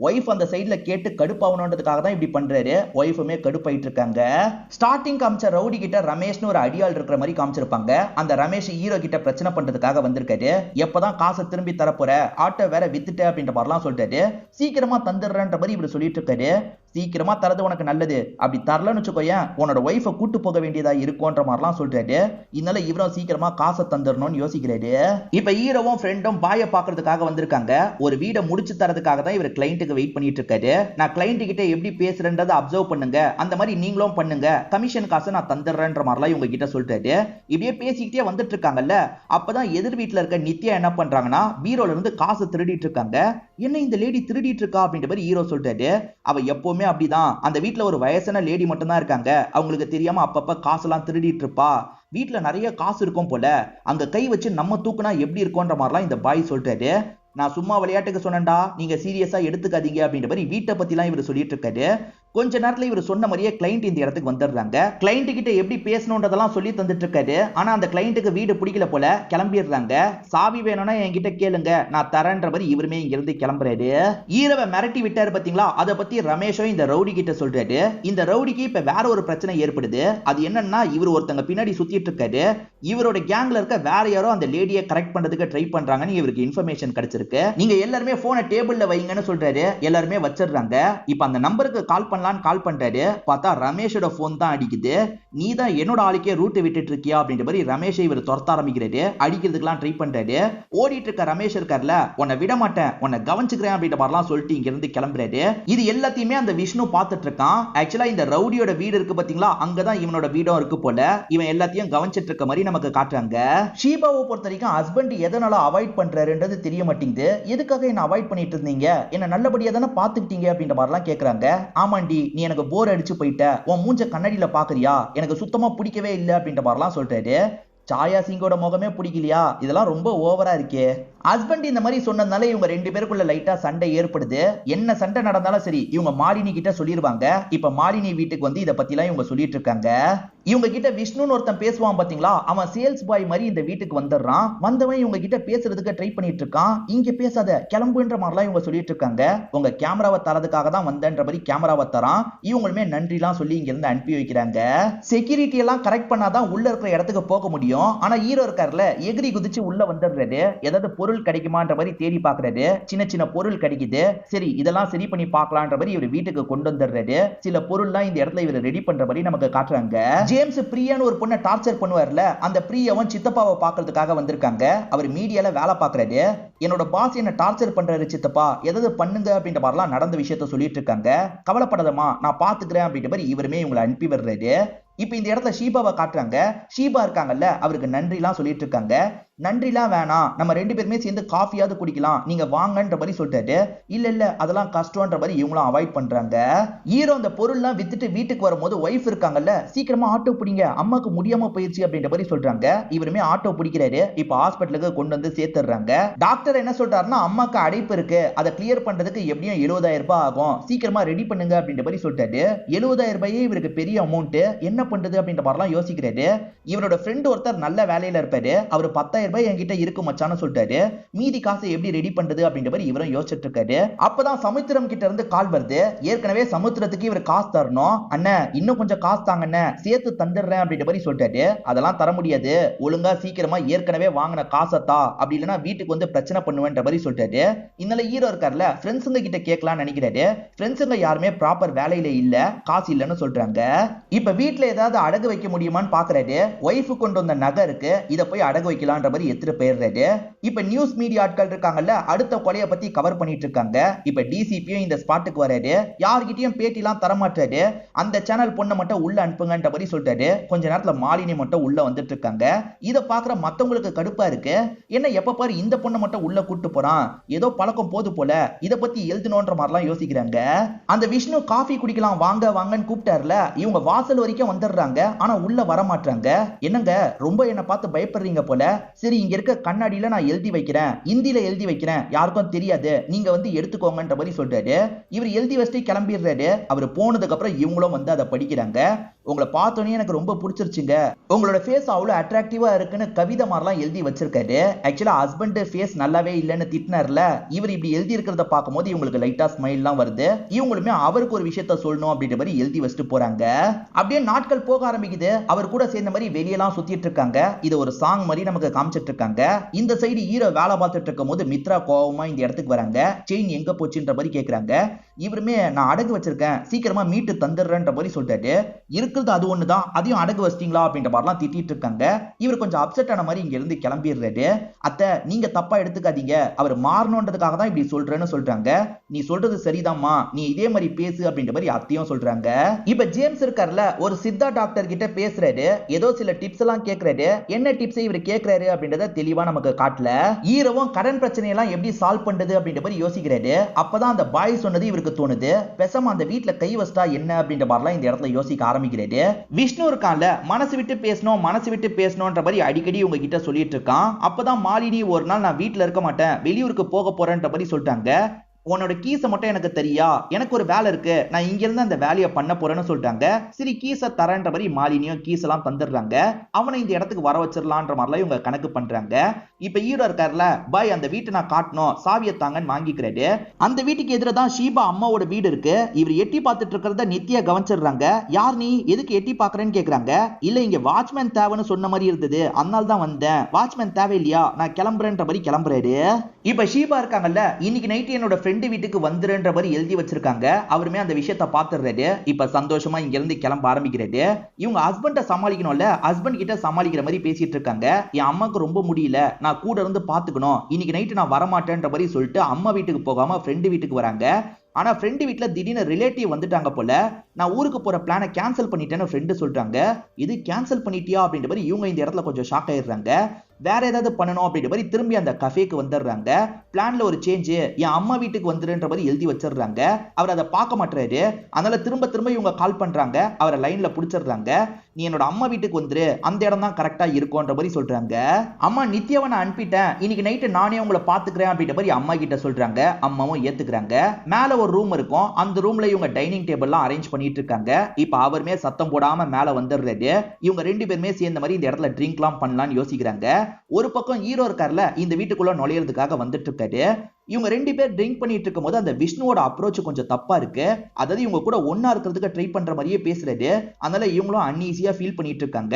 ஒய்ஃப் அந்த சைடுல கேட்டு கடுப்பாகணுன்றதுக்காக தான் இப்படி பண்றாரு. ஒய்ஃபுமே கடுப்பாயிட்டு இருக்காங்க. ஸ்டார்டிங் காமிச்ச ரவுடி கிட்ட ரமேஷ்னு ஒரு அடியாள் இருக்கிற மாதிரி காமிச்சிருப்பாங்க. அந்த ரமேஷ் ஹீரோ கிட்ட பிரச்சனை பண்றதுக்காக வந்திருக்காரு. எப்பதான் காசை திரும்பி தரப்போற, ஆட்டோ வேற வித்துட்ட அப்படின்ற மாதிரிலாம் சொல்றாரு. சீக்கிரமா தந்துடுறன்ற மாதிரி இவர் சொல்லிட்டு இருக்காரு. சீக்கிரமா தரது உனக்கு நல்லது, அப்படி தரலன்னு வச்சுக்கோயேன் உன்னோட ஒய்ஃபை கூட்டு போக வேண்டியதா இருக்கும்ன்ற மாதிரிலாம் சொல்றாரு. இதனால இவரும் சீக்கிரமா காசை தந்துடணும்னு யோசிக்கிறாரு. இப்ப ஹீரோவும் ஃப்ரெண்டும் பாய பாக்குறதுக்காக வந்திருக்காங்க. ஒரு வீடை முடிச்சு தரதுக்காக தான் இவர் கிளைண்ட்டுக்கு வெயிட் பண்ணிட்டு இருக்காரு. நான் கிளைண்ட் கிட்ட எப்படி பேசுறேன்றதை அப்சர்வ் பண்ணுங்க, அந்த மாதிரி நீங்களும் பண்ணுங்க, கமிஷன் காசை நான் தந்துடுறேன்ற மாதிரிலாம் இவங்க கிட்ட சொல்றாரு. இப்படியே பேசிக்கிட்டே வந்துட்டு இருக்காங்கல்ல, அப்பதான் எதிர் வீட்டுல இருக்க நித்யா என்ன பண்றாங்கன்னா பீரோல இருந்து காசை திருடிட்டு இருக்காங்க. என்ன இந்த லேடி திருடிட்டு இருக்கா அப்படின்ற மாதிரி ஹீரோ சொல்றாரு. அவ எப்பவுமே அப்படிதான், அந்த வீட்டுல ஒரு வயசான லேடி மட்டும் தான் இருக்காங்க, அவங்களுக்கு தெரியாம அப்பப்ப காசெல்லாம் திருடிட்டு இருப்பா, வீட்டுல நிறைய காசு இருக்கும் போல, அங்க கை வச்சு நம்ம தூக்குனா எப்படி இருக்கும்ன்ற மாதிரிலாம் இந்த பாய் சொல்றாரு. நான் சும்மா விளையாட்டுக்கு சொன்னேன்டா, நீங்க சீரியஸா எடுத்துக்காதீங்க அப்படின்ற மாதிரி வீட்டை பத்தி எல்லாம் இவர் சொல்லிட்டு இருக்காரு. கொஞ்ச நேரத்துல இவர் சொன்ன மாதிரியே கிளைண்ட் இந்த இடத்துக்கு வந்துடுறாங்க. கிளைண்ட் கிட்ட எப்படி பேசணும்ன்றதெல்லாம் சொல்லி தந்துட்டு இருக்காரு. ஆனா அந்த கிளைண்ட்டுக்கு வீடு பிடிக்கல போல, கிளம்பிடுறாங்க. சாவி வேணும்னா என்கிட்ட கேளுங்க, நான் தரேன்ற மாதிரி இவருமே இங்க இருந்து கிளம்புறாரு. ஈரவை மிரட்டி விட்டாரு பாத்தீங்களா, அதை பத்தி ரமேஷும் இந்த ரவுடி கிட்ட சொல்றாரு. இந்த ரவுடிக்கு இப்ப வேற ஒரு பிரச்சனை ஏற்படுது. அது என்னன்னா, இவர் ஒருத்தங்க பின்னாடி சுத்திட்டு இருக்காரு. இவரோட கேங்ல இருக்க வேற யாரோ அந்த லேடியை கரெக்ட் பண்றதுக்கு ட்ரை பண்றாங்கன்னு இவருக்கு இன்ஃபர்மேஷன் கிடைச்சிருக்கு. நீங்க எல்லாருமே போனை டேபிள்ல வைங்கன்னு சொல்றாரு. எல்லாருமே வச்சிடுறாங்க. இப்ப அந்த நம்பருக்கு கால் பண்றாரு. பார்த்தா ரமேஷோட போன் தான் அடிக்குது. நீ தான் என்னோட ஆளுக்கே ரூட் விட்டுட்டு இருக்கியா அப்படின்ற மாதிரி ரமேஷை இவர் துரத்த ஆரம்பிக்கிறாரு. அடிக்கிறதுக்கெல்லாம் ட்ரை பண்றாரு. ஓடிட்டு இருக்க ரமேஷ் இருக்கார்ல, உன்னை விட மாட்டேன், உன்னை கவனிச்சுக்கிறேன் அப்படின்ற மாதிரிலாம் சொல்லிட்டு இங்க இருந்து கிளம்புறாரு. இது எல்லாத்தையுமே அந்த விஷ்ணு பார்த்துட்டு இருக்கான். ஆக்சுவலா இந்த ரவுடியோட வீடு இருக்கு பாத்தீங்களா, அங்கதான் இவனோட வீடும் இருக்கு போல. இவன் எல்லாத்தையும் கவனிச்சிட்டு இருக்க மாதிரி நமக்கு காட்டுறாங்க. ஷீபாவை பொறுத்த வரைக்கும் ஹஸ்பண்ட் எதனால அவாய்ட் பண்றாருன்றது தெரிய மாட்டேங்குது. எதுக்காக என்ன அவாய்ட் பண்ணிட்டு இருந்தீங்க, என்ன நல்லபடியா தானே பாத்துக்கிட்டீங்க அப்படின்ற மாதிரிலாம் கேக்குறாங்க. ஆமாண்டி, நீ எனக்கு போர் அடிச்சு போயிட்ட, உன் மூஞ்ச கண்ணாடியில பாக்குறியா, எனக்கு சுத்தமா பிடிக்கவே இல்லை அப்படின்ற மாதிரிலாம் சொல்றாரு. சாயா சிங்கோட முகமே பிடிக்கலையா, இதெல்லாம் ரொம்ப ஓவரா இருக்கே. ஹஸ்பண்ட் இந்த மாதிரி சொன்னதுனால இவங்க ரெண்டு பேருக்குள்ள லைட்டா சண்டை ஏற்படுது. என்ன சண்டை நடந்தாலும் சரி இவங்க மாலினி கிட்ட சொல்லிருவாங்க. இப்ப மாலினி வீட்டுக்கு வந்து இத பத்தி எல்லாம் இவங்க சொல்லிட்டு இருக்காங்க. இவங்க கிட்ட விஷ்ணுன்னு ஒருத்தன் பேசுவான் பாத்தீங்களா, அவன் சேல்ஸ் பாய் மாதிரி இந்த வீட்டுக்கு வந்துடுறான். வந்தவன் இவங்க கிட்ட பேசுறதுக்கு ட்ரை பண்ணிட்டு இருக்கான். இங்க பேசாத, கிளம்புன்ற மாதிரிலாம் இவங்க சொல்லிட்டு இருக்காங்க. உங்க கேமராவை தரதுக்காக தான் வந்தன்ற மாதிரி கேமராவை தரான். இவங்களுமே நன்றி எல்லாம் சொல்லி இங்க இருந்து அனுப்பி வைக்கிறாங்க. செக்யூரிட்டி எல்லாம் கரெக்ட் பண்ணாதான் உள்ள இருக்கிற இடத்துக்கு போக முடியும். ஆனா ஹீரோ இருக்காருல, எகிரி குதிச்சு உள்ள வந்துடுறாரு. ஏதாவது பொருள் கிடைக்குமான்ற மாதிரி தேடி பாக்குறாரு. சின்ன சின்ன பொருள் கிடைக்குது. சரி இதெல்லாம் சரி பண்ணி பார்க்கலான்ற மாதிரி இவர் வீட்டுக்கு கொண்டு வந்துடுறாரு. சில பொருள்லாம் இந்த இடத்துல இவர் ரெடி பண்ற மாதிரி நமக்கு காட்டுறாங்க. ஜேம்ஸ் பிரியான்னு ஒரு பொண்ணை டார்ச்சர் பண்ணுவார்ல, அந்த பிரியாவும் சித்தப்பாவை பாக்குறதுக்காக வந்திருக்காங்க. அவர் மீடியால வேலை பாக்குறாரு. என்னோட பாஸ் என்ன டார்ச்சர் பண்றாரு சித்தப்பா, ஏதாவது பண்ணுங்க அப்படின்ற மாதிரிலாம் நடந்த விஷயத்த சொல்லிட்டு இருக்காங்க. கவலைப்படாதமா, நான் பாத்துக்கிறேன் அப்படின்ற மாதிரி இவருமே இவங்களை அனுப்பி வர்றாரு. இப்ப இந்த இடத்துல ஷீபாவை காட்டுறாங்க. ஷீபா இருக்காங்கல்ல, அவருக்கு நன்றி எல்லாம் சொல்லிட்டு இருக்காங்க. நன்றிலாம் வேணாம், நம்ம ரெண்டு பேருமே சேர்ந்து காஃபியாவது குடிக்கலாம், நீங்க வாங்கன்ற மாதிரி சொல்லிட்டாரு. இல்ல இல்ல அதெல்லாம் கஷ்டம்ன்ற மாதிரி இவங்களும் அவாய்ட் பண்றாங்க. ஹீரோ அந்த பொருள்லாம் வித்துட்டு வீட்டுக்கு வரும்போது ஒய்ஃப் இருக்காங்கல்ல, சீக்கிரமா ஆட்டோ பிடிங்க, அம்மாக்கு முடியாம போயிடுச்சு அப்படின்ற மாதிரி சொல்றாங்க. இவருமே ஆட்டோ பிடிக்கிறாரு. இப்ப ஹாஸ்பிட்டலுக்கு கொண்டு வந்து சேர்த்துறாங்க. டாக்டர் என்ன சொல்றாருன்னா, அம்மாக்கு அடைப்பு இருக்கு, அதை கிளியர் பண்றதுக்கு எப்படியும் 70,000 ரூபாய் ஆகும், சீக்கிரமா ரெடி பண்ணுங்க அப்படின்ற மாதிரி சொல்லிட்டாரு. 70,000 ரூபாயே இவருக்கு பெரிய அமௌண்ட், என்ன பண்றது அப்படின்ற மாதிரிலாம் யோசிக்கிறாரு. இவரோட ஃப்ரெண்ட் ஒருத்தர் நல்ல வேலையில இருப்பாரு. அவர் 10,000 ரூபாய் என்கிட்ட இருக்கு மச்சான்னு சொல்லிட்டாரு. மீதி காசை எப்படி ரெடி பண்றது அப்படின்ற மாதிரி இவரும் யோசிச்சுட்டு இருக்காரு. அப்பதான் சமுத்திரம் கிட்ட இருந்து கால் வருது. ஏற்கனவே சமுத்திரத்துக்கு இவர் காசு தரணும். அண்ணன் இன்னும் கொஞ்சம் காசு தாங்கண்ணே, சேர்த்து தந்துடுறேன் அப்படின்ற மாதிரி சொல்லிட்டாரு. அதெல்லாம் தர முடியாது, ஒழுங்கா சீக்கிரமா ஏற்கனவே வாங்கின காசை தா, அப்படி இல்லைன்னா வீட்டுக்கு வந்து பிரச்சனை பண்ணுவேன்ற மாதிரி சொல்லிட்டாரு. இதனால ஹீரோ இருக்காருல, ஃப்ரெண்ட்ஸுங்க கிட்ட கேட்கலாம்னு நினைக்கிறாரு. ஃப்ரெண்ட்ஸுங்க யாருமே ப்ராப்பர் வேலையில இல்ல, காசு இல்லைன்னு சொல்றாங்க. இப்ப வீட்டுல ஏதாவது அடகு வைக்க முடியுமான்னு பாக்குறாரு. ஒய்ஃபு கொண்டு வந்த நகை இருக்கு, இதை போய் அடகு வைக்கலான்ற மாதிரி எடுத்துட்டு போயிடுறாரு. இப்ப நியூஸ் மீடியா ஆட்கள் இருக்காங்கல்ல, அடுத்த கொலையை பத்தி கவர் பண்ணிட்டு இருக்காங்க. இப்ப டிசிபியும் இந்த ஸ்பாட்டுக்கு வராரு. யார்கிட்டயும் பேட்டிலாம் தரமாட்டாரு. அந்த சேனல் பொண்ணை மட்டும் உள்ள அனுப்புங்கன்ற மாதிரி சொல்லிட்டாரு. கொஞ்ச நேரத்துல மாலினி மட்டும் உள்ள வந்துட்டு இருக்காங்க. இதை பாக்குற மத்தவங்களுக்கு கடுப்பா இருக்கு. என்ன எப்ப பாரு இந்த பொண்ணை மட்டும் உள்ள கூட்டு போறான், ஏதோ பழக்கம் போது போல, இதை பத்தி எழுதணும்ன்ற மாதிரிலாம் யோசிக்கிறாங்க. அந்த விஷ்ணு காஃபி குடிக்கலாம் வாங்க வாங்கன்னு கூப்பிட்டாருல, இவங்க வாசல் வரைக்கும் வந்துடுறாங்க. ஆனா உள்ள வர மாட்டாங்க. என்னங்க ரொம்ப என்ன பார்த்து பயப்படுறீங்க போல, சரி இங்க இருக்க கண்ணாடியில நான் எழுதி வைக்கிறேன், இந்தியில எழுதி வைக்கிறேன், யாருக்கும் தெரியாது, நீங்க வந்து எடுத்துக்கோங்கன்ற மாதிரி சொல்றாரு. இவர் எழுதி வச்சுட்டு கிளம்பிடுறாரு. அவர் போனதுக்கு அப்புறம் இவங்களும் வந்து அதை படிக்கிறாங்க. உங்களை பார்த்தோன்னே எனக்கு ரொம்ப பிடிச்சிருச்சுங்க, உங்களோட ஃபேஸ் அவ்வளவு அட்ராக்டிவா இருக்குன்னு கவிதை மாதிரிலாம் எழுதி வச்சிருக்காரு. ஆக்சுவலா ஹஸ்பண்ட் ஃபேஸ் நல்லாவே இல்லைன்னு திட்டினார்ல, இவர் இப்படி எழுதி இருக்கிறத பார்க்கும்போது இவங்களுக்கு லைட்டா ஸ்மைல்லாம் வருது. இவங்களுமே அவருக்கு ஒரு விஷயத்த சொல்லணும் அப்படின்ற மாதிரி எழுதி வச்சுட்டு போறாங்க. அப்படியே நாட்கள் நாட்கள் போக ஆரம்பிக்குது. அவர் கூட சேர்ந்த மாதிரி வெளியெல்லாம் சுத்திட்டு இருக்காங்க. இது ஒரு சாங் மாதிரி நமக்கு காமிச்சிட்டு இருக்காங்க. இந்த சைடு ஹீரோ வேலை பார்த்துட்டு இருக்கும் போது மித்ரா கோவமா இந்த இடத்துக்கு வராங்க. செயின் எங்க போச்சுன்ற மாதிரி கேக்குறாங்க. இவருமே நான் அடகு வச்சிருக்கேன், சீக்கிரமா மீட்டு தந்துடுறேன்ற மாதிரி சொல்லிட்டாரு. இருக்கிறது அது ஒண்ணுதான், அதையும் அடகு வச்சிட்டீங்களா அப்படின்ற மாதிரிலாம் திட்டிட்டு இருக்காங்க. இவர் கொஞ்சம் அப்செட் ஆன மாதிரி இங்க இருந்து கிளம்பிடுறாரு. அத்தை நீங்க தப்பா எடுத்துக்காதீங்க, அவர் மாறணுன்றதுக்காக தான் இப்படி சொல்றேன்னு சொல்றாங்க. நீ சொல்றது சரிதாம்மா, நீ இதே மாதிரி பேசு அப்படின்ற மாதிரி அத்தையும் சொல்றாங்க. இப்ப ஜேம்ஸ் இருக்கார்ல, ஒரு சித்தா டாக்டர் கிட்ட பேசுறாரு. ஏதோ சில டிப்ஸ் எல்லாம் கேக்குறாரு. என்ன டிப்ஸ் இவர் கேக்குறாரு அப்படின்றத தெளிவா நமக்கு காட்டல. ஹீரோவும் கடன் பிரச்சனை எல்லாம் எப்படி சால்வ் பண்றது அப்படின்ற மாதிரி யோசிக்கிறாரு. அப்பதான் அந்த பாய் சொன்னது இவருக்கு தோணுது. பேசாம அந்த வீட்ல கை வச்சா என்ன அப்படின்ற மாதிரிலாம் இந்த இடத்துல யோசிக்க ஆரம்பிக்கிறாரு. விஷ்ணு இருக்கான்ல, மனசு விட்டு பேசணும் மனசு விட்டு பேசணும்ன்ற மாதிரி அடிக்கடி உங்க கிட்ட சொல்லிட்டு இருக்கான். அப்பதான் மாலினி ஒரு நாள் நான் வீட்டுல இருக்க மாட்டேன், வெளியூருக்கு போக போறேன்ற மாதிரி சொல்லிட்டாங்க. உன்னோட கீஸை மட்டும் எனக்கு தெரியா, எனக்கு ஒரு வேலை இருக்கு, நான் இங்க இருந்து அந்த வேலையை பண்ண போறேன்னு சொல்லிட்டாங்க. சரி கீஸை தரேன்ற மாதிரி மாலினியும் கீஸ் எல்லாம் தந்துடுறாங்க. அவனை இந்த இடத்துக்கு வர வச்சிடலான்ற மாதிரிலாம் இவங்க கணக்கு பண்றாங்க. இப்ப ஹீரோ இருக்காருல, பாய் அந்த வீட்டை நான் காட்டணும், சாவியை தாங்கன்னு வாங்கிக்கிறாரு. அந்த வீட்டுக்கு எதிர தான் ஷீபா அம்மாவோட வீடு இருக்கு. இவர் எட்டி பார்த்துட்டு இருக்கிறத நித்யா கவனிச்சிடுறாங்க. யார் நீ, எதுக்கு எட்டி பாக்குறேன்னு கேக்குறாங்க. இல்ல இங்க வாட்ச்மேன் தேவைன்னு சொன்ன மாதிரி இருந்தது, அதனால தான் வந்தேன். வாட்ச்மேன் தேவை இல்லையா, நான் கிளம்புறேன்ற மாதிரி கிளம்புறாரு. இப்ப ஷீபா இருக்காங்கல்ல, இன்னைக்கு நைட் என்னோட ஃப்ரெண்டு வீட்டுக்கு வந்துருன்ற மாதிரி எழுதி வச்சிருக்காங்க. அவருமே அந்த விஷயத்தை பாத்துறாரு. இப்ப சந்தோஷமா இங்க இருந்து கிளம்ப ஆரம்பிக்கிறாரு. இவங்க ஹஸ்பண்ட சமாளிக்கணும்ல, ஹஸ்பண்ட் கிட்ட சமாளிக்கிற மாதிரி பேசிட்டு இருக்காங்க. என் அம்மாக்கு ரொம்ப முடியல, நான் கூட இருந்து பாத்துக்கணும், இன்னைக்கு நைட்டு நான் வரமாட்டேன்ற மாதிரி சொல்லிட்டு அம்மா வீட்டுக்கு போகாம ஃப்ரெண்டு வீட்டுக்கு வராங்க. ஆனா ஃப்ரெண்டு வீட்டுல திடீர்னு ரிலேட்டிவ் வந்துட்டாங்க போல. நான் ஊருக்கு போற பிளானை கேன்சல் பண்ணிட்டேன்னு ஃப்ரெண்டு சொல்றாங்க. இது கேன்சல் பண்ணிட்டியா அப்படின்ற மாதிரி இவங்க இந்த இடத்துல கொஞ்சம் ஷாக் ஆயிடுறாங்க. வேற ஏதாவது பண்ணணும் அப்படின்ற மாதிரி திரும்பி அந்த கஃபேக்கு வந்துடுறாங்க. பிளான்ல ஒரு சேஞ்ச், என் அம்மா வீட்டுக்கு வந்துருன்ற மாதிரி எழுதி வச்சிடுறாங்க. அவர் அதை பார்க்க மாட்டாரு. அதனால திரும்ப திரும்ப இவங்க கால் பண்றாங்க. அவரை லைன்ல புடிச்சிடுறாங்க. நீ என்னோட அம்மா வீட்டுக்கு வந்துரு, அந்த இடம் தான் கரெக்டா இருக்கும்ன்ற மாதிரி சொல்றாங்க. அம்மா நித்யாவை நான் அனுப்பிட்டேன், இன்னைக்கு நைட்டு நானே உங்களை பாத்துக்கிறேன் அப்படின்ற மாதிரி அம்மா கிட்ட சொல்றாங்க. அம்மாவும் ஏத்துக்கிறாங்க. மேல ஒரு ரூம் இருக்கும், அந்த ரூம்ல இவங்க டைனிங் டேபிள்லாம் அரேஞ்ச் பண்ணிட்டு இருக்காங்க. இப்ப அவருமே சத்தம் போடாம மேல வந்துடுறாரு. இவங்க ரெண்டு பேருமே சேர்ந்த மாதிரி இந்த இடத்துல ட்ரிங்க்லாம் பண்ணலாம்னு யோசிக்கிறாங்க. ஒரு பக்கம் ஹீரோ இருக்கார்ல, இந்த வீட்டுக்குள்ள நுழையிறதுக்காக வந்துட்டு இருக்காரு. இவங்க ரெண்டு பேர் ட்ரிங்க் பண்ணிட்டு இருக்கும் போது அந்த விஷ்ணுவோட அப்ரோச் கொஞ்சம் தப்பா இருக்கு. அதாவது இவங்க கூட ஒன்னா இருக்கிறதுக்கு ட்ரை பண்ற மாதிரியே பேசுறாரு. அதனால இவங்களும் அன்ஈசியா ஃபீல் பண்ணிட்டு இருக்காங்க.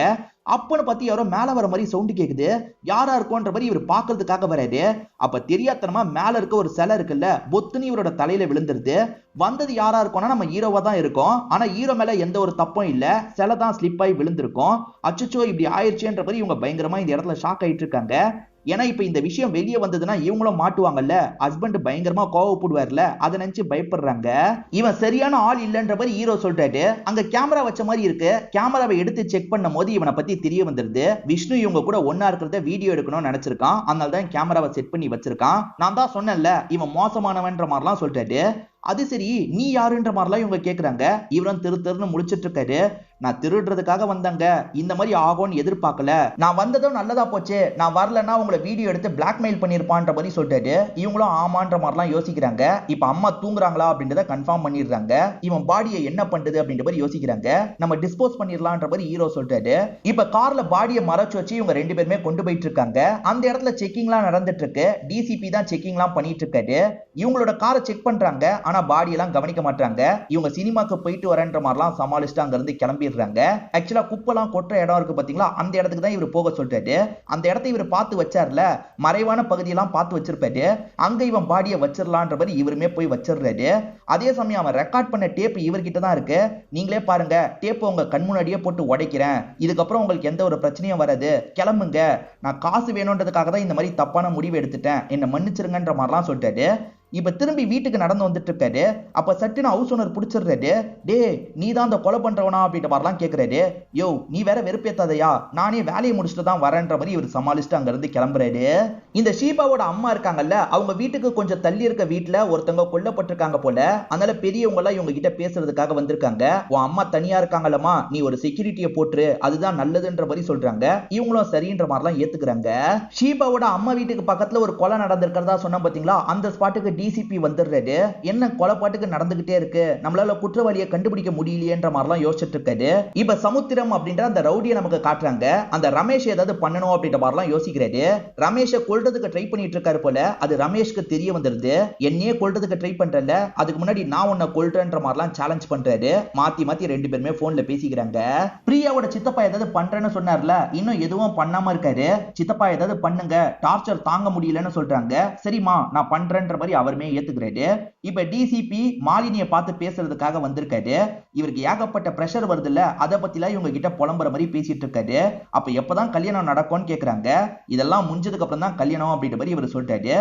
அப்பன்னு பார்த்து யாரோ மேல வர மாதிரி சவுண்ட் கேக்குது. யாரா இருக்கும்ன்ற மாதிரி இவர் பாக்குறதுக்காக வராரு. அப்ப தெரியாதனமா மேல இருக்க ஒரு சிலை இருக்குல்ல, பொத்துன்னு இவரோட தலையில விழுந்துருது. வந்தது யாரா இருக்கும்னா நம்ம ஹீரோவா தான் இருக்கும். ஆனா ஹீரோ மேல எந்த ஒரு தப்பும் இல்ல, சிலை தான் ஸ்லிப் ஆகி விழுந்திருக்கும். அச்சச்சோ இப்படி ஆயிடுச்சுன்ற மாதிரி இவங்க பயங்கரமா இந்த இடத்துல ஷாக் ஆயிட்டு இருக்காங்க. ஏன்னா இப்ப இந்த விஷயம் வெளியே வந்ததுன்னா இவங்களும் மாட்டுவாங்கல்ல, ஹஸ்பண்ட் பயங்கரமா கோவப்படுவார்ல, அதை நினைச்சு பயப்படுறாங்க. இவன் சரியான ஆள் இல்லன்ற மாதிரி ஹீரோ சொல்றாரு. அங்க கேமரா வச்ச மாதிரி இருக்கு. கேமராவை எடுத்து செக் பண்ணும் போது இவனை பத்தி தெரிய வந்துருது. விஷ்ணு இவங்க கூட ஒன்னா இருக்கிறத வீடியோ எடுக்கணும்னு நினைச்சிருக்கான். அதனால தான் கேமராவை செட் பண்ணி வச்சிருக்கான். நான் தான் சொன்னேன்ல இவன் மோசமானவன்ற மாதிரிலாம் சொல்றாரு. அது சரி நீ யாருன்ற மாதிரிலாம் இவங்க கேக்குறாங்க. இவரும் திருன்னு முழிச்சிட்டு இருக்காரு. நான் திருடுறதுக்காக வந்தாங்க, இந்த மாதிரி ஆகும்னு எதிர்பார்க்கல, நான் வந்ததும் நல்லதா போச்சு, நான் வரலன்னா உங்களை வீடியோ எடுத்து பிளாக்மெயில் பண்ணிருப்பான்ற மாதிரி சொல்லிட்டாரு. இவங்களும் ஆமான்ற மாதிரிலாம் யோசிக்கிறாங்க. இப்ப அம்மா தூங்குறாங்களா அப்படின்றத கன்ஃபார்ம் பண்ணிடுறாங்க. இவன் பாடியை என்ன பண்றது அப்படின்ற மாதிரி யோசிக்கிறாங்க. நம்ம டிஸ்போஸ் பண்ணிடலான்ற மாதிரி ஹீரோ சொல்லிட்டாரு. இப்ப கார்ல பாடியை மறைச்சு வச்சு இவங்க ரெண்டு பேருமே கொண்டு போயிட்டு இருக்காங்க. அந்த இடத்துல செக்கிங்லாம் நடந்துட்டு இருக்கு. டிசிபி தான் செக்கிங்லாம் பண்ணிட்டு இருக்காரு. இவங்களோட காரை செக் பண்றாங்க. ஆனா பாடி எல்லாம் கவனிக்க மாட்டாங்க. இவங்க சினிமாக்கு போயிட்டு வரேன்ற மாதிரிலாம் சமாளிச்சுட்டு அங்க இருந்து கிளம்பிடுறாங்க. ஆக்சுவலா குப்பெல்லாம் கொட்டுற இடம் இருக்கு பாத்தீங்களா, அந்த இடத்துக்கு தான் இவர் போக சொல்லிட்டாரு. அந்த இடத்தை இவர் பார்த்து வச்சார்ல, மறைவான பகுதியெல்லாம் பார்த்து வச்சிருப்பாரு. அங்க இவன் பாடியை வச்சிடலான்ற மாதிரி இவருமே போய் வச்சிடுறாரு. அதே சமயம் அவன் ரெக்கார்ட் பண்ண டேப் இவர்கிட்ட தான் இருக்கு. நீங்களே பாருங்க, டேப் உங்க கண் முன்னாடியே போட்டு உடைக்கிறேன், இதுக்கப்புறம் உங்களுக்கு எந்த ஒரு பிரச்சனையும் வராது, கிளம்புங்க, நான் காசு வேணும்ன்றதுக்காக தான் இந்த மாதிரி தப்பான முடிவு எடுத்துட்டேன், என்ன மன்னிச்சிருங்கன்ற மாதிரிலாம் சொல்லிட்டாரு. இப்ப திரும்பி வீட்டுக்கு நடந்து வந்துட்டு இருக்காரு. அப்ப சட்டுன்னு ஹவுஸ் ஓனர் பிடிச்சிடுறாரு. டே நீ தான் அந்த கொலை பண்றவனா அப்படின்ற மாதிரிலாம் கேக்குறாரு. யோ நீ வேற வெறுப்பேத்தாதையா, நானே வேலையை முடிச்சுட்டு தான் வரேன்ற மாதிரி இவர் சமாளிச்சுட்டு அங்க இருந்து கிளம்புறாரு. இந்த ஷீபாவோட அம்மா இருக்காங்கல்ல, அவங்க வீட்டுக்கு கொஞ்சம் தள்ளி இருக்க வீட்டுல ஒருத்தவங்க கொல்லப்பட்டிருக்காங்க போல. அதனால பெரியவங்க எல்லாம் இவங்க கிட்ட பேசுறதுக்காக வந்திருக்காங்க. உன் அம்மா தனியா இருக்காங்களமா, நீ ஒரு செக்யூரிட்டியை போட்டுரு, அதுதான் நல்லதுன்ற மாதிரி சொல்றாங்க. இவங்களும் சரின்ற மாதிரிலாம் ஏத்துக்கிறாங்க. ஷீபாவோட அம்மா வீட்டுக்கு பக்கத்துல ஒரு கொலை நடந்திருக்கிறதா சொன்ன பாத்தீங்களா, அந்த ஸ்பாட்டுக்கு டிசிபி வந்துடுறாரு. என்ன கொலைப்பாட்டுக்கு நடந்துகிட்டே இருக்கு, நம்மளால குற்றவாளியை கண்டுபிடிக்க முடியலையேன்ற மாதிரிலாம் யோசிச்சுட்டு இருக்காரு. இப்ப சமுத்திரம் அப்படின்ற அந்த ரவுடியை நமக்கு காட்டுறாங்க. அந்த ரமேஷ் ஏதாவது பண்ணணும் அப்படின்ற மாதிரிலாம் யோசிக்கிறாரு. ரமேஷை கொல்றதுக்கு ட்ரை பண்ணிட்டு இருக்காரு போல. அது ரமேஷ்க்கு தெரிய வந்துருது. என்னையே கொல்றதுக்கு ட்ரை பண்றல, அதுக்கு முன்னாடி நான் உன்னை கொல்றேன்ற மாதிரிலாம் சேலஞ்ச் பண்றாரு. மாத்தி மாத்தி ரெண்டு பேருமே போன்ல பேசிக்கிறாங்க. பிரியாவோட சித்தப்பா ஏதாவது பண்றேன்னு சொன்னார்ல, இன்னும் எதுவும் பண்ணாம இருக்காரு. சித்தப்பா ஏதாவது பண்ணுங்க, டார்ச்சர் தாங்க முடியலன்னு சொல்றாங்க. சரிமா நான் பண்றேன்ற மாதிரி அவருமே ஏத்துக்கிறாரு. இப்ப டிசிபி மாலினியை பார்த்து பேசுறதுக்காக வந்திருக்காரு. இவருக்கு ஏகப்பட்ட பிரஷர் வருது இல்ல, அதை பத்திலாம் இவங்க கிட்ட புலம்புற மாதிரி பேசிட்டு இருக்காரு. அப்ப எப்பதான் கல்யாணம் நடக்கும்னு கேக்குறாங்க. இதெல்லாம் முடிஞ்சதுக்கு அப்புறம் தான் கல்யாணம் அப்படின்ற மாதிரி இவர் சொல்றாரு.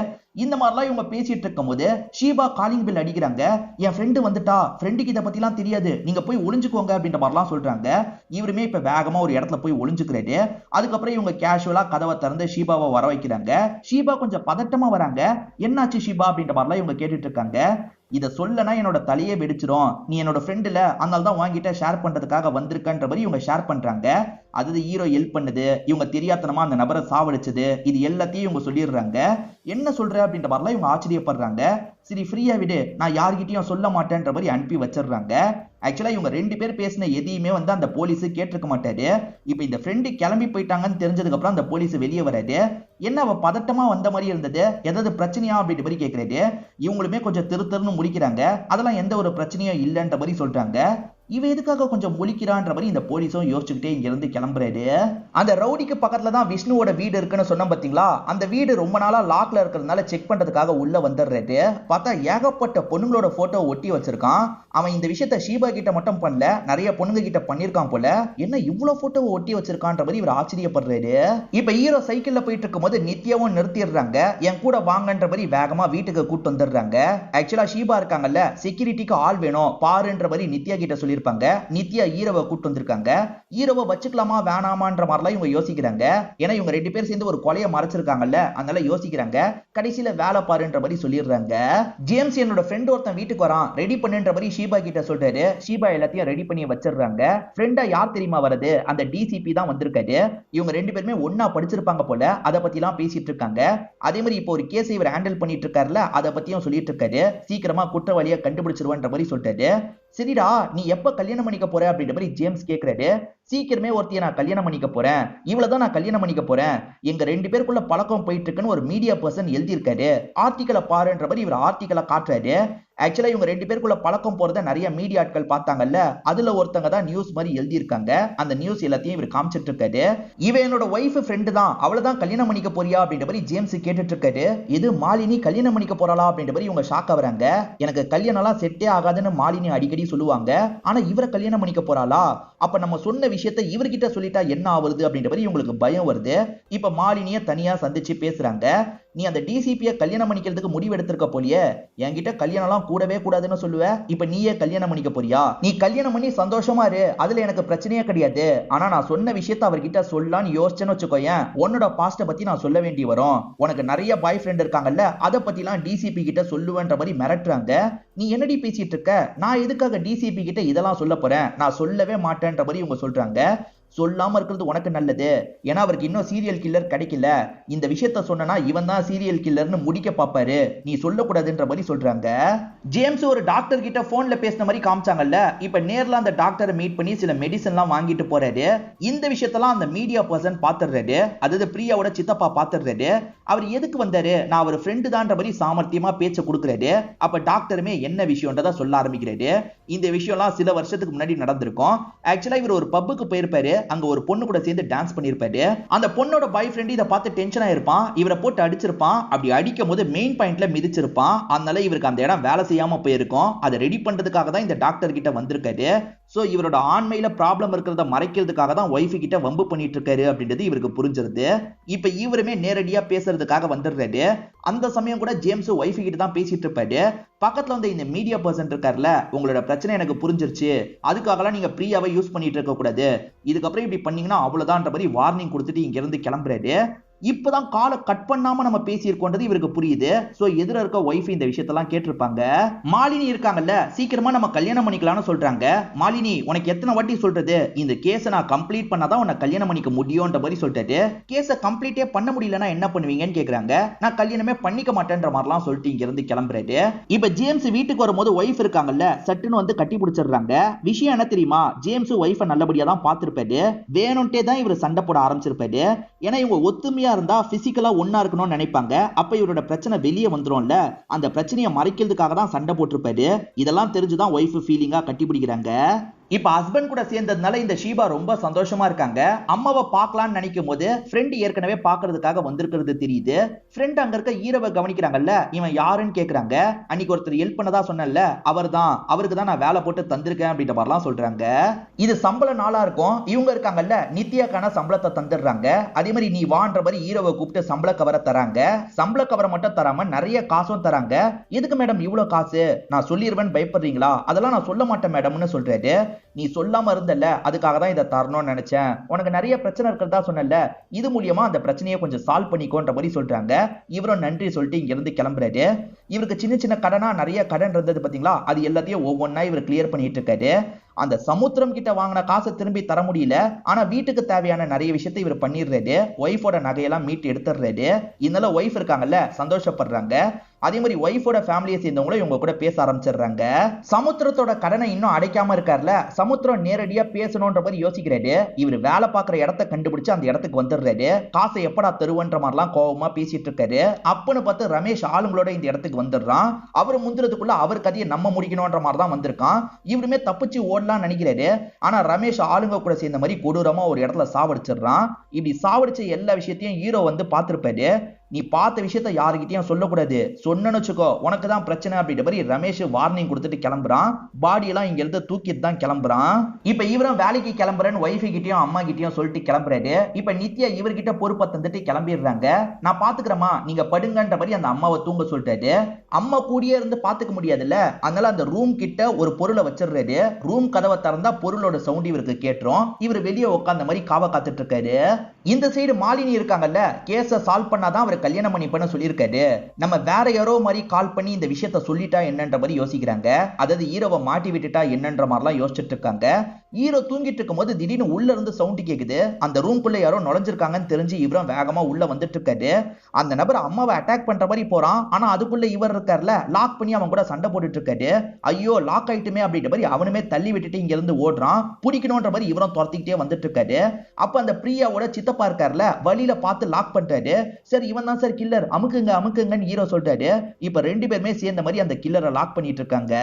இந்த மாதிரிலாம் இவங்க பேசிட்டு இருக்கும் போது ஷீபா காலிங் பெல் அடிக்கிறாங்க. என் ஃப்ரெண்டு வந்துட்டா, ஃப்ரெண்டுக்கு இதை பத்திலாம் தெரியாது, நீங்க போய் ஒளிஞ்சுக்கோங்க அப்படின்ற மாதிரிலாம் சொல்றாங்க. இவருமே இப்ப வேகமா ஒரு இடத்துல போய் ஒளிஞ்சுக்கிறாரு. அதுக்கப்புறம் இவங்க கேஷுவலா கதவை திறந்து ஷீபாவை வர வைக்கிறாங்க. ஷீபா கொஞ்சம் பதட்டமா வராங்க. என்னாச்சு ஷீபா அப்படின்ற மாதிரிலாம் இவங்க கேட்டுட்டு இருக்காங்க. இதை சொல்லனா என்னோட தலையே வெடிச்சிரும், நீ என்னோட ஃப்ரெண்டுல, அதனால தான் வாங்கிட்ட ஷேர் பண்றதுக்காக வந்திருக்கன்ற மாதிரி இவங்க ஷேர் பண்றாங்க. அது ஹீரோ ஹெல்ப் பண்ணுது, இவங்க தெரியாதனமா அந்த நபரை சாவடிச்சது, இது எல்லாத்தையும் இவங்க சொல்லிடுறாங்க. என்ன சொல்ற அப்படின்ற மாதிரிலாம் இவங்க ஆச்சரியப்படுறாங்க. சரி ஃப்ரீயா விடு, நான் யார்கிட்டயும் சொல்ல மாட்டேன்ற மாதிரி அனுப்பி வச்சிடுறாங்க. ஆக்சுவலா இவங்க ரெண்டு பேர் பேசின எதையுமே அந்த போலீஸ் கேட்டிருக்க மாட்டாரு. இப்ப இந்த ஃப்ரெண்டு கிளம்பி போயிட்டாங்கன்னு தெரிஞ்சதுக்கு அப்புறம் அந்த போலீஸ் வெளியே வராது. என்ன அவ பதட்டமா வந்த மாதிரி இருந்தது, ஏதாவது பிரச்சனையா அப்படின்ற மாதிரி கேட்கறாரு. இவங்களுமே கொஞ்சம் திருத்தருன்னு முடிக்கிறாங்க. அதெல்லாம் எந்த ஒரு பிரச்சனையும் இல்லைன்ற மாதிரி சொல்றாங்க. இவ எதுக்காக கொஞ்சம் முழிக்கிறான்ற மாதிரி இந்த போலீஸும் யோசிச்சுக்கிட்டே இங்க இருந்து கிளம்புறாரு. அந்த ரவுடிக்கு பக்கத்துல தான் விஷ்ணுவோட வீடு இருக்குன்னு சொன்ன பாத்தீங்களா, அந்த வீடு ரொம்ப நாளா லாக்ல இருக்கிறதுனால செக் பண்றதுக்காக உள்ள வந்துடுறாரு. பார்த்தா ஏகப்பட்ட பொண்ணுங்களோட போட்டோ ஒட்டி வச்சிருக்கான். அவன் இந்த விஷயத்த ஷீபா கிட்ட மட்டும் பண்ணல, நிறைய பொண்ணுங்க கிட்ட பண்ணிருக்கான் போல. என்ன இவ்வளவு போட்டோவை ஒட்டி வச்சிருக்கான்ற மாதிரி இவர் ஆச்சரியப்படுறாரு. இப்ப ஹீரோ சைக்கிள்ல போயிட்டு இருக்கும் போது நித்யாவும் நிறுத்திடுறாங்க. என் கூட வாங்கன்ற மாதிரி வேகமா வீட்டுக்கு கூட்டு வந்துடுறாங்க. ஆக்சுவலா ஷீபா இருக்காங்கல்ல, செக்யூரிட்டிக்கு ஆள் வேணும் பாருன்ற மாதிரி நித்யா கிட்ட சொல்லி இருப்பாங்க. நித்யா ஹீரோவை கூட்டு வந்திருக்காங்க. ஹீரோவை வச்சுக்கலாமா வேணாமான்ற மாதிரிலாம் இவங்க யோசிக்கிறாங்க. ஏன்னா இவங்க ரெண்டு பேர் சேர்ந்து ஒரு கொலையை மறைச்சிருக்காங்கல்ல, அதனால யோசிக்கிறாங்க. கடைசியில வேலை பாருன்ற மாதிரி சொல்லிடுறாங்க. ஜேம்ஸ் என்னோட ஃப்ரெண்ட் ஒருத்தன் வீட்டுக்கு வரான், ரெடி பண்ணுன்ற மாதிரி ஷீபா கிட்ட சொல்றாரு. ஷீபா எல்லாத்தையும் ரெடி பண்ணி வச்சிடுறாங்க. ஃப்ரெண்டா யார் தெரியுமா வரது, அந்த டிசிபி தான் வந்திருக்காரு. இவங்க ரெண்டு பேருமே ஒன்னா படிச்சிருப்பாங்க போல, அதை பத்தி எல்லாம் பேசிட்டு இருக்காங்க. அதே மாதிரி இப்போ ஒரு கேஸ் இவர் ஹேண்டில் பண்ணிட்டு இருக்காருல, அதை பத்தியும் சொல்லிட்டு இருக்காரு. சீக்கிரமா குற்றவாளியை கண்டுபிடிச்சிருவான்ற மாதிரி சொல்றாரு. சரிடா நீ எப்ப கல்யாணம் பண்ணிக்க போற அப்படின்ற மாதிரி ஜேம்ஸ் கேக்குறாரு. சீக்கிரமே ஒருத்திய நான் கல்யாணம் பண்ணிக்க போறேன், இவ்வளவுதான் நான் கல்யாணம் பண்ணிக்க போறேன், எங்க ரெண்டு பேருக்குள்ள பழக்கம் போயிட்டு இருக்குன்னு ஒரு மீடியா பர்சன் எழுதியிருக்காரு, ஆர்டிக்கலை பாருன்ற மாதிரி இவர் ஆர்டிக்கலை காட்டுறாரு. ஆக்சுவலா இவங்க ரெண்டு பேருக்குள்ள பழக்கம் போறத நிறைய மீடியா ஆட்கள் பார்த்தாங்கல்ல, அதுல ஒருத்தங்க தான் நியூஸ் மாதிரி எழுதியிருக்காங்க. அந்த நியூஸ் எல்லாத்தையும் இவர் காமிச்சிட்டு இருக்காரு. இவ என்னோட ஒய்ஃப் ஃப்ரெண்டு தான், அவளதான் கல்யாணம் பண்ணிக்க போறியா அப்படின்ற மாதிரி ஜேம்ஸ் கேட்டுட்டு இருக்காரு. இது மாலினி கல்யாணம் பண்ணிக்க போறாளா அப்படின்ற மாதிரி இவங்க ஷாக் ஆகுறாங்க. எனக்கு கல்யாணம் எல்லாம் செட்டே ஆகாதுன்னு மாலினி அடிக்கடி சொல்லுவாங்க, ஆனா இவரை கல்யாணம் பண்ணிக்க போறாளா, அப்ப நம்ம சொன்ன விஷயத்தை இவர்கிட்ட சொல்லிட்டா என்ன ஆகுது அப்படின்ற மாதிரி இவங்களுக்கு பயம் வருது. இப்ப மாலினிய தனியா சந்திச்சு பேசுறாங்க. நீ அந்த டிசிபியை கல்யாணம் பண்ணிக்கிறதுக்கு முடிவு எடுத்திருக்க போலியே, என்கிட்ட கல்யாணம் எல்லாம் கூடவே கூடாதுன்னு சொல்லுவ, இப்ப நீயே கல்யாணம் பண்ணிக்க போறியா, நீ கல்யாணம் பண்ணி சந்தோஷமா இரு, அதுல எனக்கு பிரச்சனையே கிடையாது, ஆனா நான் சொன்ன விஷயத்தை அவர்கிட்ட சொல்லலான்னு யோசிச்சேன்னு வச்சுக்கோயேன், உன்னோட பாஸ்ட பத்தி நான் சொல்ல வேண்டி வரும், உனக்கு நிறைய பாய் ஃப்ரெண்ட் இருக்காங்கல்ல, அதை பத்தி எல்லாம் டிசிபி கிட்ட சொல்லுவேன்ற மாதிரி மிரட்டுறாங்க. நீ என்னடி பேசிட்டு இருக்க, நான் எதுக்காக டிசிபி கிட்ட இதெல்லாம் சொல்ல போறேன், நான் சொல்லவே மாட்டேன்ற மாதிரி இவங்க சொல்றாங்க. சொல்லாம இருக்கிறது உனக்கு நல்லது, ஏன்னா அவருக்கு இன்னும் சீரியல் கில்லர் கிடைக்கல, இந்த விஷயத்த சொன்னா இவன் தான் சீரியல் கில்லர்னு முடிக்க பாப்பாரு, நீ சொல்லக்கூடாதுன்ற மாதிரி சொல்றாங்க. ஜேம்ஸ் ஒரு டாக்டர் கிட்ட போன்ல பேசின மாதிரி காமிச்சாங்கல்ல, இப்ப நேர்ல அந்த டாக்டரை மீட் பண்ணி சில மெடிசன்லாம் வாங்கிட்டு போறாரு. இந்த விஷயத்தெல்லாம் அந்த மீடியா பர்சன் பாத்துறாரு, அதாவது பிரியாவோட சித்தப்பா பாத்துறாரு. அவர் எதுக்கு வந்தாரு, நான் அவர் ஃப்ரெண்டு தான்ற மாதிரி சாமர்த்தியமா பேச்ச கொடுக்குறாரு. அப்ப டாக்டருமே என்ன விஷயம்ன்றத சொல்ல ஆரம்பிக்கிறாரு. இந்த விஷயம்லாம் சில வருஷத்துக்கு முன்னாடி நடந்திருக்கும். ஆக்சுவலா இவர் ஒரு பப்புக்கு போயிருப்பாரு, அங்க ஒரு பொண்ணு கூட சேர்ந்து டான்ஸ் பண்ணிருப்பாரு. அந்த பொண்ணோட பாய் ஃப்ரெண்ட் இத பார்த்து டென்ஷன் ஆயிருப்பான், இவரை போட்டு அடிச்சிருப்பான். அப்படி அடிக்கும் போது மெயின் பாயிண்ட்ல மிதிச்சிருப்பான். அதனால இவருக்கு அந்த இடம் வேலை செய்யாம போயிருக்கும். அதை ரெடி பண்றதுக்காக தான் இந்த டாக்டர் கிட்ட வந்திருக்காரு. சோ இவரோட ஆண்மையில ப்ராப்ளம் இருக்கிறத மறைக்கிறதுக்காக தான் ஒய்ஃப் கிட்ட வம்பு பண்ணிட்டு இருக்காரு அப்படின்றது இவருக்கு புரிஞ்சிருது. இப்ப இவருமே நேரடியா பேசுறதுக்காக வந்துடுறாரு. அந்த சமயம் கூட ஜேம்ஸ் ஒய்ஃப் கிட்ட தான் பேசிட்டு இருப்பாரு. பக்கத்துல வந்து இந்த மீடியா பர்சன் இருக்காருல, உங்களோட பிரச்சனை எனக்கு புரிஞ்சிருச்சு, அதுக்காகலாம் நீங்க பிரியாவை யூஸ் பண்ணிட்டு இருக்க கூடாது, இதுக்கப்புறம் இப்படி பண்ணீங்கன்னா அவ்வளவுதான்ற மாதிரி வார்னிங் கொடுத்துட்டு இங்க இருந்து கிளம்புறாரு. இப்பதான் காலை கட் பண்ணாம நம்ம பேசியிருக்கோன்றது இவருக்கு புரியுது. சோ எதிர இருக்க ஒய்ஃப் இந்த விஷயத்தெல்லாம் கேட்டிருப்பாங்க. மாலினி இருக்காங்கல்ல, சீக்கிரமா நம்ம கல்யாணம் பண்ணிக்கலாம்னு சொல்றாங்க. மாலினி, உனக்கு எத்தனை வாட்டி சொல்றது, இந்த கேஸை நான் கம்ப்ளீட் பண்ணாதான் உன்னை கல்யாணம் பண்ணிக்க முடியும்ன்ற மாதிரி சொல்லிட்டு கேஸை கம்ப்ளீட்டே பண்ண முடியலன்னா என்ன பண்ணுவீங்கன்னு கேக்குறாங்க. நான் கல்யாணமே பண்ணிக்க மாட்டேன்ற மாதிரிலாம் சொல்லிட்டு இங்க இருந்து கிளம்புறாரு. இப்ப ஜேம்ஸ் வீட்டுக்கு வரும்போது ஒய்ஃப் இருக்காங்கல்ல, சட்டுன்னு வந்து கட்டி பிடிச்சிடுறாங்க. விஷயம் என்ன தெரியுமா, ஜேம்ஸ் ஒய்ஃபை நல்லபடியா தான் பார்த்திருப்பாரு. வேணும்ட்டே தான் இவர் சண்டை போட ஆரம்பிச்சிருப்பாரு. ஏன்னா இவங்க ஒத்துமையா இருந்தா பிசிக்கலா ஒன்னா இருக்கணும்னு நினைப்பாங்க. அப்ப இவரோட பிரச்சனை வெளியே வந்துரும்ல, அந்த பிரச்சனையை மறைக்கிறதுக்காக தான் சண்டை போட்டிருப்பாரு. இதெல்லாம் தெரிஞ்சுதான் ஒய்ஃப் ஃபீலிங்கா கட்டி பிடிக்கிறாங்க. இப்ப ஹஸ்பண்ட் கூட சேர்ந்ததுனால இந்த ஷீபா ரொம்ப சந்தோஷமா இருக்காங்க. அம்மாவை பார்க்கலாம்னு நினைக்கும் போது ஃப்ரெண்ட் ஏற்கனவே பாக்குறதுக்காக வந்திருக்கிறது தெரியுது. ஃப்ரெண்ட் அங்க இருக்க ஹீரோவை கவனிக்கிறாங்கல்ல, இவன் யாருன்னு கேக்குறாங்க. அன்னைக்கு ஒருத்தர் ஹெல்ப் பண்ணதா சொன்னல, அவர்தான், அவருக்கு தான் நான் வேலை போட்டு தந்திருக்கேன் அப்படின்ற மாதிரிலாம் சொல்றாங்க. இது சம்பள நாளா இருக்கும். இவங்க இருக்காங்கல்ல, நித்யாக்கான சம்பளத்தை தந்துடுறாங்க. அதே மாதிரி நீ வான்ற மாதிரி ஹீரோவை கூப்பிட்டு சம்பள கவரை தராங்க. சம்பள கவரை மட்டும் தராம நிறைய காசும் தராங்க. எதுக்கு மேடம் இவ்வளவு காசு, நான் சொல்லிடுவேன் பயப்படுறீங்களா, அதெல்லாம் நான் சொல்ல மாட்டேன் மேடம்னு சொல்றாரு. நீ சொல்லாம இருந்தல்ல, அதுக்காக தான் இதை தரணும்னு நினைச்சேன். உனக்கு நிறைய பிரச்சனை இருக்கிறதா சொன்னல, இது மூலியமா அந்த பிரச்சனையை கொஞ்சம் சால்வ் பண்ணிக்கோன்ற மாதிரி சொல்றாங்க. இவரும் நன்றி சொல்லிட்டு இங்க இருந்து கிளம்புறாரு. இவருக்கு சின்ன சின்ன கடனா நிறைய கடன் இருந்தது பாத்தீங்களா, அது எல்லாத்தையும் ஒவ்வொன்னா இவர் கிளியர் பண்ணிட்டு இருக்காரு. அந்த சமுத்திரம் கிட்ட வாங்கின காசை திரும்பி தர முடியல, ஆனா வீட்டுக்கு தேவையான நிறைய விஷயத்தை இவர் பண்ணிடுறாரு. ஒய்ஃபோட நகையெல்லாம் மீட்டு எடுத்துடுறாரு. இதனால ஒய்ஃப் இருக்காங்கல்ல, சந்தோஷப்படுறாங்க. அதே மாதிரி ஒய்ஃபோட ஃபேமிலியை சேர்ந்தவங்களும் இவங்க கூட பேச ஆரம்பிச்சிடுறாங்க. சமுத்திரத்தோட கடனை இன்னும் அடைக்காம இருக்காருல, சமுத்திரம் நேரடியா பேசணும்ன்ற மாதிரி யோசிக்கிறாரு. இவர் வேலை பார்க்குற இடத்த கண்டுபிடிச்சு அந்த இடத்துக்கு வந்துடுறாரு. காசை எப்படா தருவன்ற மாதிரிலாம் கோபமா பேசிட்டு இருக்காரு. அப்பன்னு பார்த்து ரமேஷ் ஆளுங்களோட இந்த இடத்துக்கு வந்துடுறான். அவர் முந்துறதுக்குள்ள அவர் கதையை நம்ம முடிக்கணும்ன்ற மாதிரி தான் வந்திருக்கான். இவருமே தப்பிச்சு ஓடலாம் நினைக்கிறாரு. ஆனா ரமேஷ் ஆளுங்க கூட சேர்ந்த மாதிரி கொடூரமா ஒரு இடத்துல சாவடிச்சிடுறான். இப்படி சாவடிச்ச எல்லா விஷயத்தையும் ஹீரோ வந்து பார்த்திருப்பாரு. நீ பார்த்த விஷயத்த யாருக்கிட்டையும் சொல்லக்கூடாது, சொன்னு வச்சுக்கோ உனக்கு தான் பிரச்சனை அப்படின்ற மாதிரி ரமேஷ் வார்னிங் கொடுத்துட்டு கிளம்புறான். பாடி எல்லாம் இங்க இருந்து தூக்கிட்டு தான் கிளம்புறான். இப்ப இவரும் வேலைக்கு கிளம்புறேன்னு ஒய்ஃபு கிட்டயும் அம்மா கிட்டயும் சொல்லிட்டு கிளம்புறாரு. இப்ப நித்யா இவர்கிட்ட பொறுப்பை தந்துட்டு கிளம்பிடுறாங்க. நான் பாத்துக்கிறேமா, நீங்க படுங்கன்ற மாதிரி அந்த அம்மாவை தூங்க சொல்லிட்டாரு. அம்மா கூடியே இருந்து பாத்துக்க முடியாதுல்ல, அதனால அந்த ரூம் கிட்ட ஒரு பொருளை வச்சிடுறாரு. ரூம் கதவை திறந்தா பொருளோட சவுண்ட் இவருக்கு கேட்டுரும். இவர் வெளியே உட்கார்ந்த மாதிரி காவ காத்துட்டு இருக்காரு. இந்த சைடு மாலினி இருக்காங்கல்ல, கேஸை சால்வ் பண்ணாதான் அவர் கல்யாணம் பண்ணிப்பேன்னு சொல்லியிருக்காரு. நம்ம வேற யாரோ மாதிரி கால் பண்ணி இந்த விஷயத்த சொல்லிட்டா என்னன்ற மாதிரி யோசிக்கிறாங்க. அதாவது ஹீரோவை மாட்டி விட்டுட்டா என்னன்ற மாதிரிலாம் யோசிச்சுட்டு இருக்காங்க. ஹீரோ தூங்கிட்டு இருக்கும் போது திடீர்னு உள்ள இருந்து சவுண்ட் கேக்குது. அந்த ரூம்குள்ள யாரோ நுழைஞ்சிருக்காங்கன்னு தெரிஞ்சு இவரும் வேகமா உள்ள வந்துட்டு இருக்காரு. அந்த நபர் அம்மாவை அட்டாக் பண்ற மாதிரி போறான். ஆனா அதுக்குள்ள இவர் இருக்கார்ல, லாக் பண்ணி அவன் கூட சண்டை போட்டுட்டு இருக்காரு. ஐயோ லாக் ஆயிட்டுமே அப்படின்ற மாதிரி அவனுமே தள்ளி விட்டுட்டு இங்க இருந்து ஓடுறான். பிடிக்கணும்ன்ற மாதிரி இவரும் துரத்திக்கிட்டே வந்துட்டு இருக்காரு. அப்ப அந்த பிரியாவோட சித்தப்பா இருக்கார்ல, வழியில பார்த்து லாக் பண்றாரு. சரி இவன் தான் சார் கில்லர், அமுக்குங்க அமுக்குங்கன்னு ஹீரோ சொல்றாரு. இப்ப ரெண்டு பேருமே சேர்ந்த மாதிரி அந்த கில்லரை லாக் பண்ணிட்டு இருக்காங்க.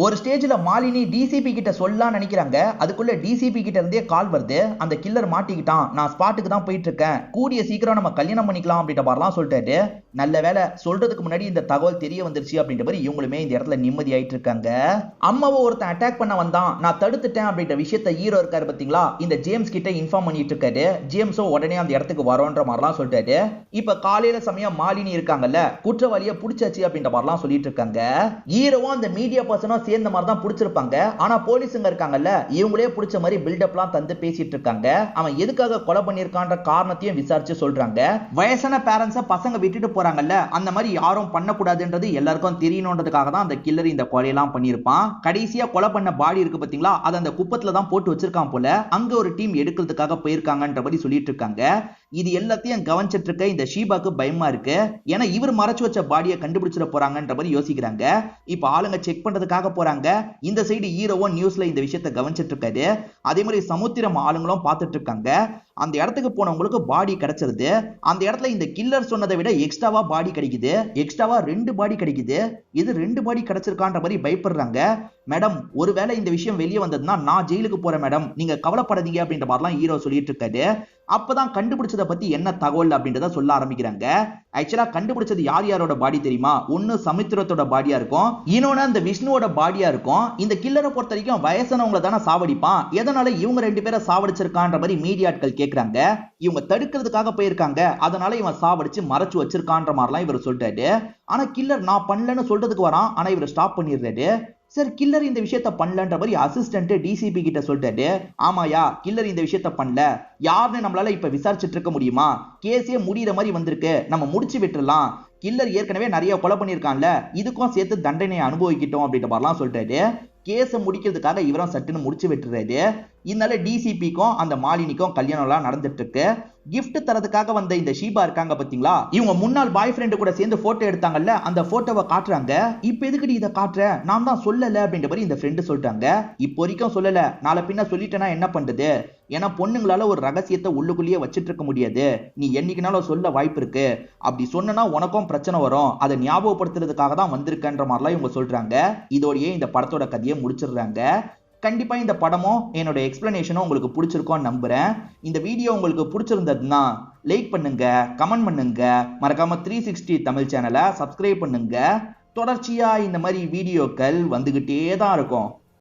ஒரு ஸ்டேஜ்ல மாலினி டிசிபி கிட்ட சொல்லலாம் நினைக்கிறாங்க. அதுக்குள்ள டிசிபி கிட்ட இருந்தே கால் வருது. அந்த கில்லர் மாட்டிக்கிட்டான், நான் ஸ்பாட்டுக்கு தான் போயிட்டு இருக்கேன், கூடிய சீக்கிரம் நம்ம கல்யாணம் பண்ணிக்கலாம் அப்படின்ற மாதிரிலாம் சொல்லிட்டாரு. நல்ல வேலை சொல்றதுக்கு முன்னாடி இந்த தகவல் தெரிய வந்துருச்சு அப்படின்ற மாதிரி இவங்களுமே இந்த இடத்துல நிம்மதி ஆயிட்டு இருக்காங்க. அம்மாவை ஒருத்தன் அட்டாக் பண்ண வந்தான், நான் தடுத்துட்டேன் அப்படின்ற விஷயத்த ஹீரோ இருக்காரு பாத்தீங்களா, இந்த ஜேம்ஸ் கிட்ட இன்ஃபார்ம் பண்ணிட்டு இருக்காரு. ஜேம்ஸோ உடனே அந்த இடத்துக்கு வரோன்ற மாதிரிலாம் சொல்லிட்டாரு. இப்ப காலையில சமயம் மாலினி இருக்காங்கல்ல, குற்றவாளியை பிடிச்சாச்சு அப்படின்ற மாதிரிலாம் சொல்லிட்டு இருக்காங்க. ஹீரோவும் அந்த மீடியா பர்சனும் சேர்ந்த மாதிரி தான் பிடிச்சிருப்பாங்க. ஆனா போலீஸுங்க இருக்காங்கல்ல, இவங்களே பிடிச்ச மாதிரி பில்டப்லாம் தந்து பேசிட்டு இருக்காங்க. அவன் எதுக்காக கொலை பண்ணிருக்கான்ற காரணத்தையும் விசாரிச்சு சொல்றாங்க. வயசான பேரண்ட்ஸ பசங்க விட்டுட்டு போறாங்கல்ல, அந்த மாதிரி யாரும் பண்ணக்கூடாதுன்றது எல்லாருக்கும் தெரியணுன்றதுக்காக தான் அந்த கில்லர் இந்த கொலையெல்லாம் பண்ணியிருப்பான். கடைசியா கொலை பண்ண பாடி இருக்கு பாத்தீங்களா, அது அந்த குப்பத்துல தான் போட்டு வச்சிருக்கான் போல. அங்க ஒரு டீம் எடுக்கிறதுக்காக போயிருக்காங்கன்ற மாதிரி சொல்லிட்டு இருக்காங்க. இது எல்லாத்தையும் கவனிச்சிட்டு இருக்க இந்த ஷீபாக்கு பயமா இருக்கு. ஏன்னா இவர் மறைச்சு வச்ச பாடியை கண்டுபிடிச்சிட போறாங்கன்ற மாதிரி யோசிக்கிறாங்க. இப்ப ஆளுங்க செக் பண்றதுக்காக போறாங்க. இந்த சைடு ஹீரோவும் நியூஸ்ல இந்த விஷயத்தை கவனிச்சிட்டு இருக்காரு. அதே மாதிரி சமுத்திரம் ஆளுங்களும் பார்த்துட்டு இருக்காங்க. அந்த இடத்துக்கு போனவங்களுக்கு பாடி கிடைச்சிருது. அந்த இடத்துல இந்த கில்லர் சொன்னதை விட எக்ஸ்ட்ராவா பாடி கிடைக்குது. எக்ஸ்ட்ராவா 2 பாடி கிடைக்குது. இது 2 பாடி கிடைச்சிருக்கான்ற மாதிரி பயப்படுறாங்க. மேடம், ஒருவேளை இந்த விஷயம் வெளியே வந்ததுன்னா நான் ஜெயிலுக்கு போறேன் மேடம், நீங்க கவலைப்படாதீங்க அப்படின்ற மாதிரிலாம் ஹீரோ சொல்லிட்டு இருக்காரு. அப்பதான் கண்டுபிடிச்சதை பத்தி என்ன தகவல் அப்படின்றத சொல்ல ஆரம்பிக்கிறாங்க. ஆக்சுவலா கண்டுபிடிச்சது யார் யாரோட பாடி தெரியுமா? ஒன்னு சமுத்திரத்தோட பாடியா இருக்கும், இன்னொன்னு அந்த விஷ்ணுவோட பாடியா இருக்கும். இந்த கில்லரை பொறுத்த வரைக்கும் வயசானவங்களை தானே சாவடிப்பான், எதனால இவங்க 2 பேரை சாவடிச்சிருக்கான்ற மாதிரி மீடியாட்கள் கேட்கறாங்க. இவங்க தடுக்கிறதுக்காக போயிருக்காங்க, அதனால இவன் சாவடிச்சு மறைச்சு வச்சிருக்கான்ற மாதிரிலாம் இவர் சொல்றாரு. ஆனா கில்லர் நான் பண்ணலன்னு சொல்றதுக்கு வரான். ஆனா இவர் ஸ்டாப் பண்ணிடுறாரு. சார் கில்லர் இந்த விஷயத்த பண்ணலன்ற மாதிரி அசிஸ்டன்ட் டிசிபி கிட்ட சொல்லிட்டாரு. ஆமாயா, கில்லர் இந்த விஷயத்த பண்ணல, யாருன்னு நம்மளால இப்ப விசாரிச்சுட்டு இருக்க முடியுமா? கேஸே முடியிற மாதிரி வந்திருக்கு, நம்ம முடிச்சு விட்டுறலாம். கில்லர் ஏற்கனவே நிறைய கொலை பண்ணியிருக்கான்ல, இதுக்கும் சேர்த்து தண்டனை அனுபவிக்கிட்டோம் அப்படின்ற மாதிரிலாம் சொல்லிட்டாரு. கேஸை முடிக்கிறதுக்காக இவரும் சட்டுன்னு முடிச்சு விட்டுறாரு. இதனால டிசிபிக்கும் அந்த மாலினிக்கும் கல்யாணம் எல்லாம் நடந்துட்டு இருக்கு. கிஃப்ட் தரதுக்காக வந்த இந்த ஷீபா இருக்காங்க பாத்தீங்களா, இவங்க முன்னாள் பாய் ஃப்ரெண்டு கூட சேர்ந்து போட்டோ எடுத்தாங்கல்ல, அந்த போட்டோவை காட்டுறாங்க. இப்ப எதுக்கு இதை காட்டுற, நான் தான் சொல்லல அப்படின்ற மாதிரி இந்த ஃப்ரெண்டு சொல்லிட்டாங்க. இப்போ வரைக்கும் சொல்லல, நாளை பின்ன சொல்லிட்டேன்னா என்ன பண்றது? ஏன்னா பொண்ணுங்களால ஒரு ரகசியத்தை உள்ளுக்குள்ளேயே வச்சிட்டு இருக்க முடியாது, நீ என்னைக்குனாலும் சொல்ல வாய்ப்பு இருக்கு, அப்படி சொன்னா உனக்கும் பிரச்சனை வரும், அதை ஞாபகப்படுத்துறதுக்காக தான் வந்திருக்கன்ற மாதிரிலாம் இவங்க சொல்றாங்க. இதோடயே இந்த படத்தோட கதையை முடிச்சிடுறாங்க. கண்டிப்பா இந்த படமும் என்னோட எக்ஸ்பிளனேஷனும் உங்களுக்கு பிடிச்சிருக்கும்னு நம்புறேன். இந்த வீடியோ உங்களுக்கு பிடிச்சிருந்ததுன்னா லைக் பண்ணுங்க, கமெண்ட் பண்ணுங்க, மறக்காம 360 தமிழ் சேனலை சப்ஸ்கிரைப் பண்ணுங்க. தொடர்ச்சியா இந்த மாதிரி வீடியோக்கள் வந்துகிட்டே தான் இருக்கும்.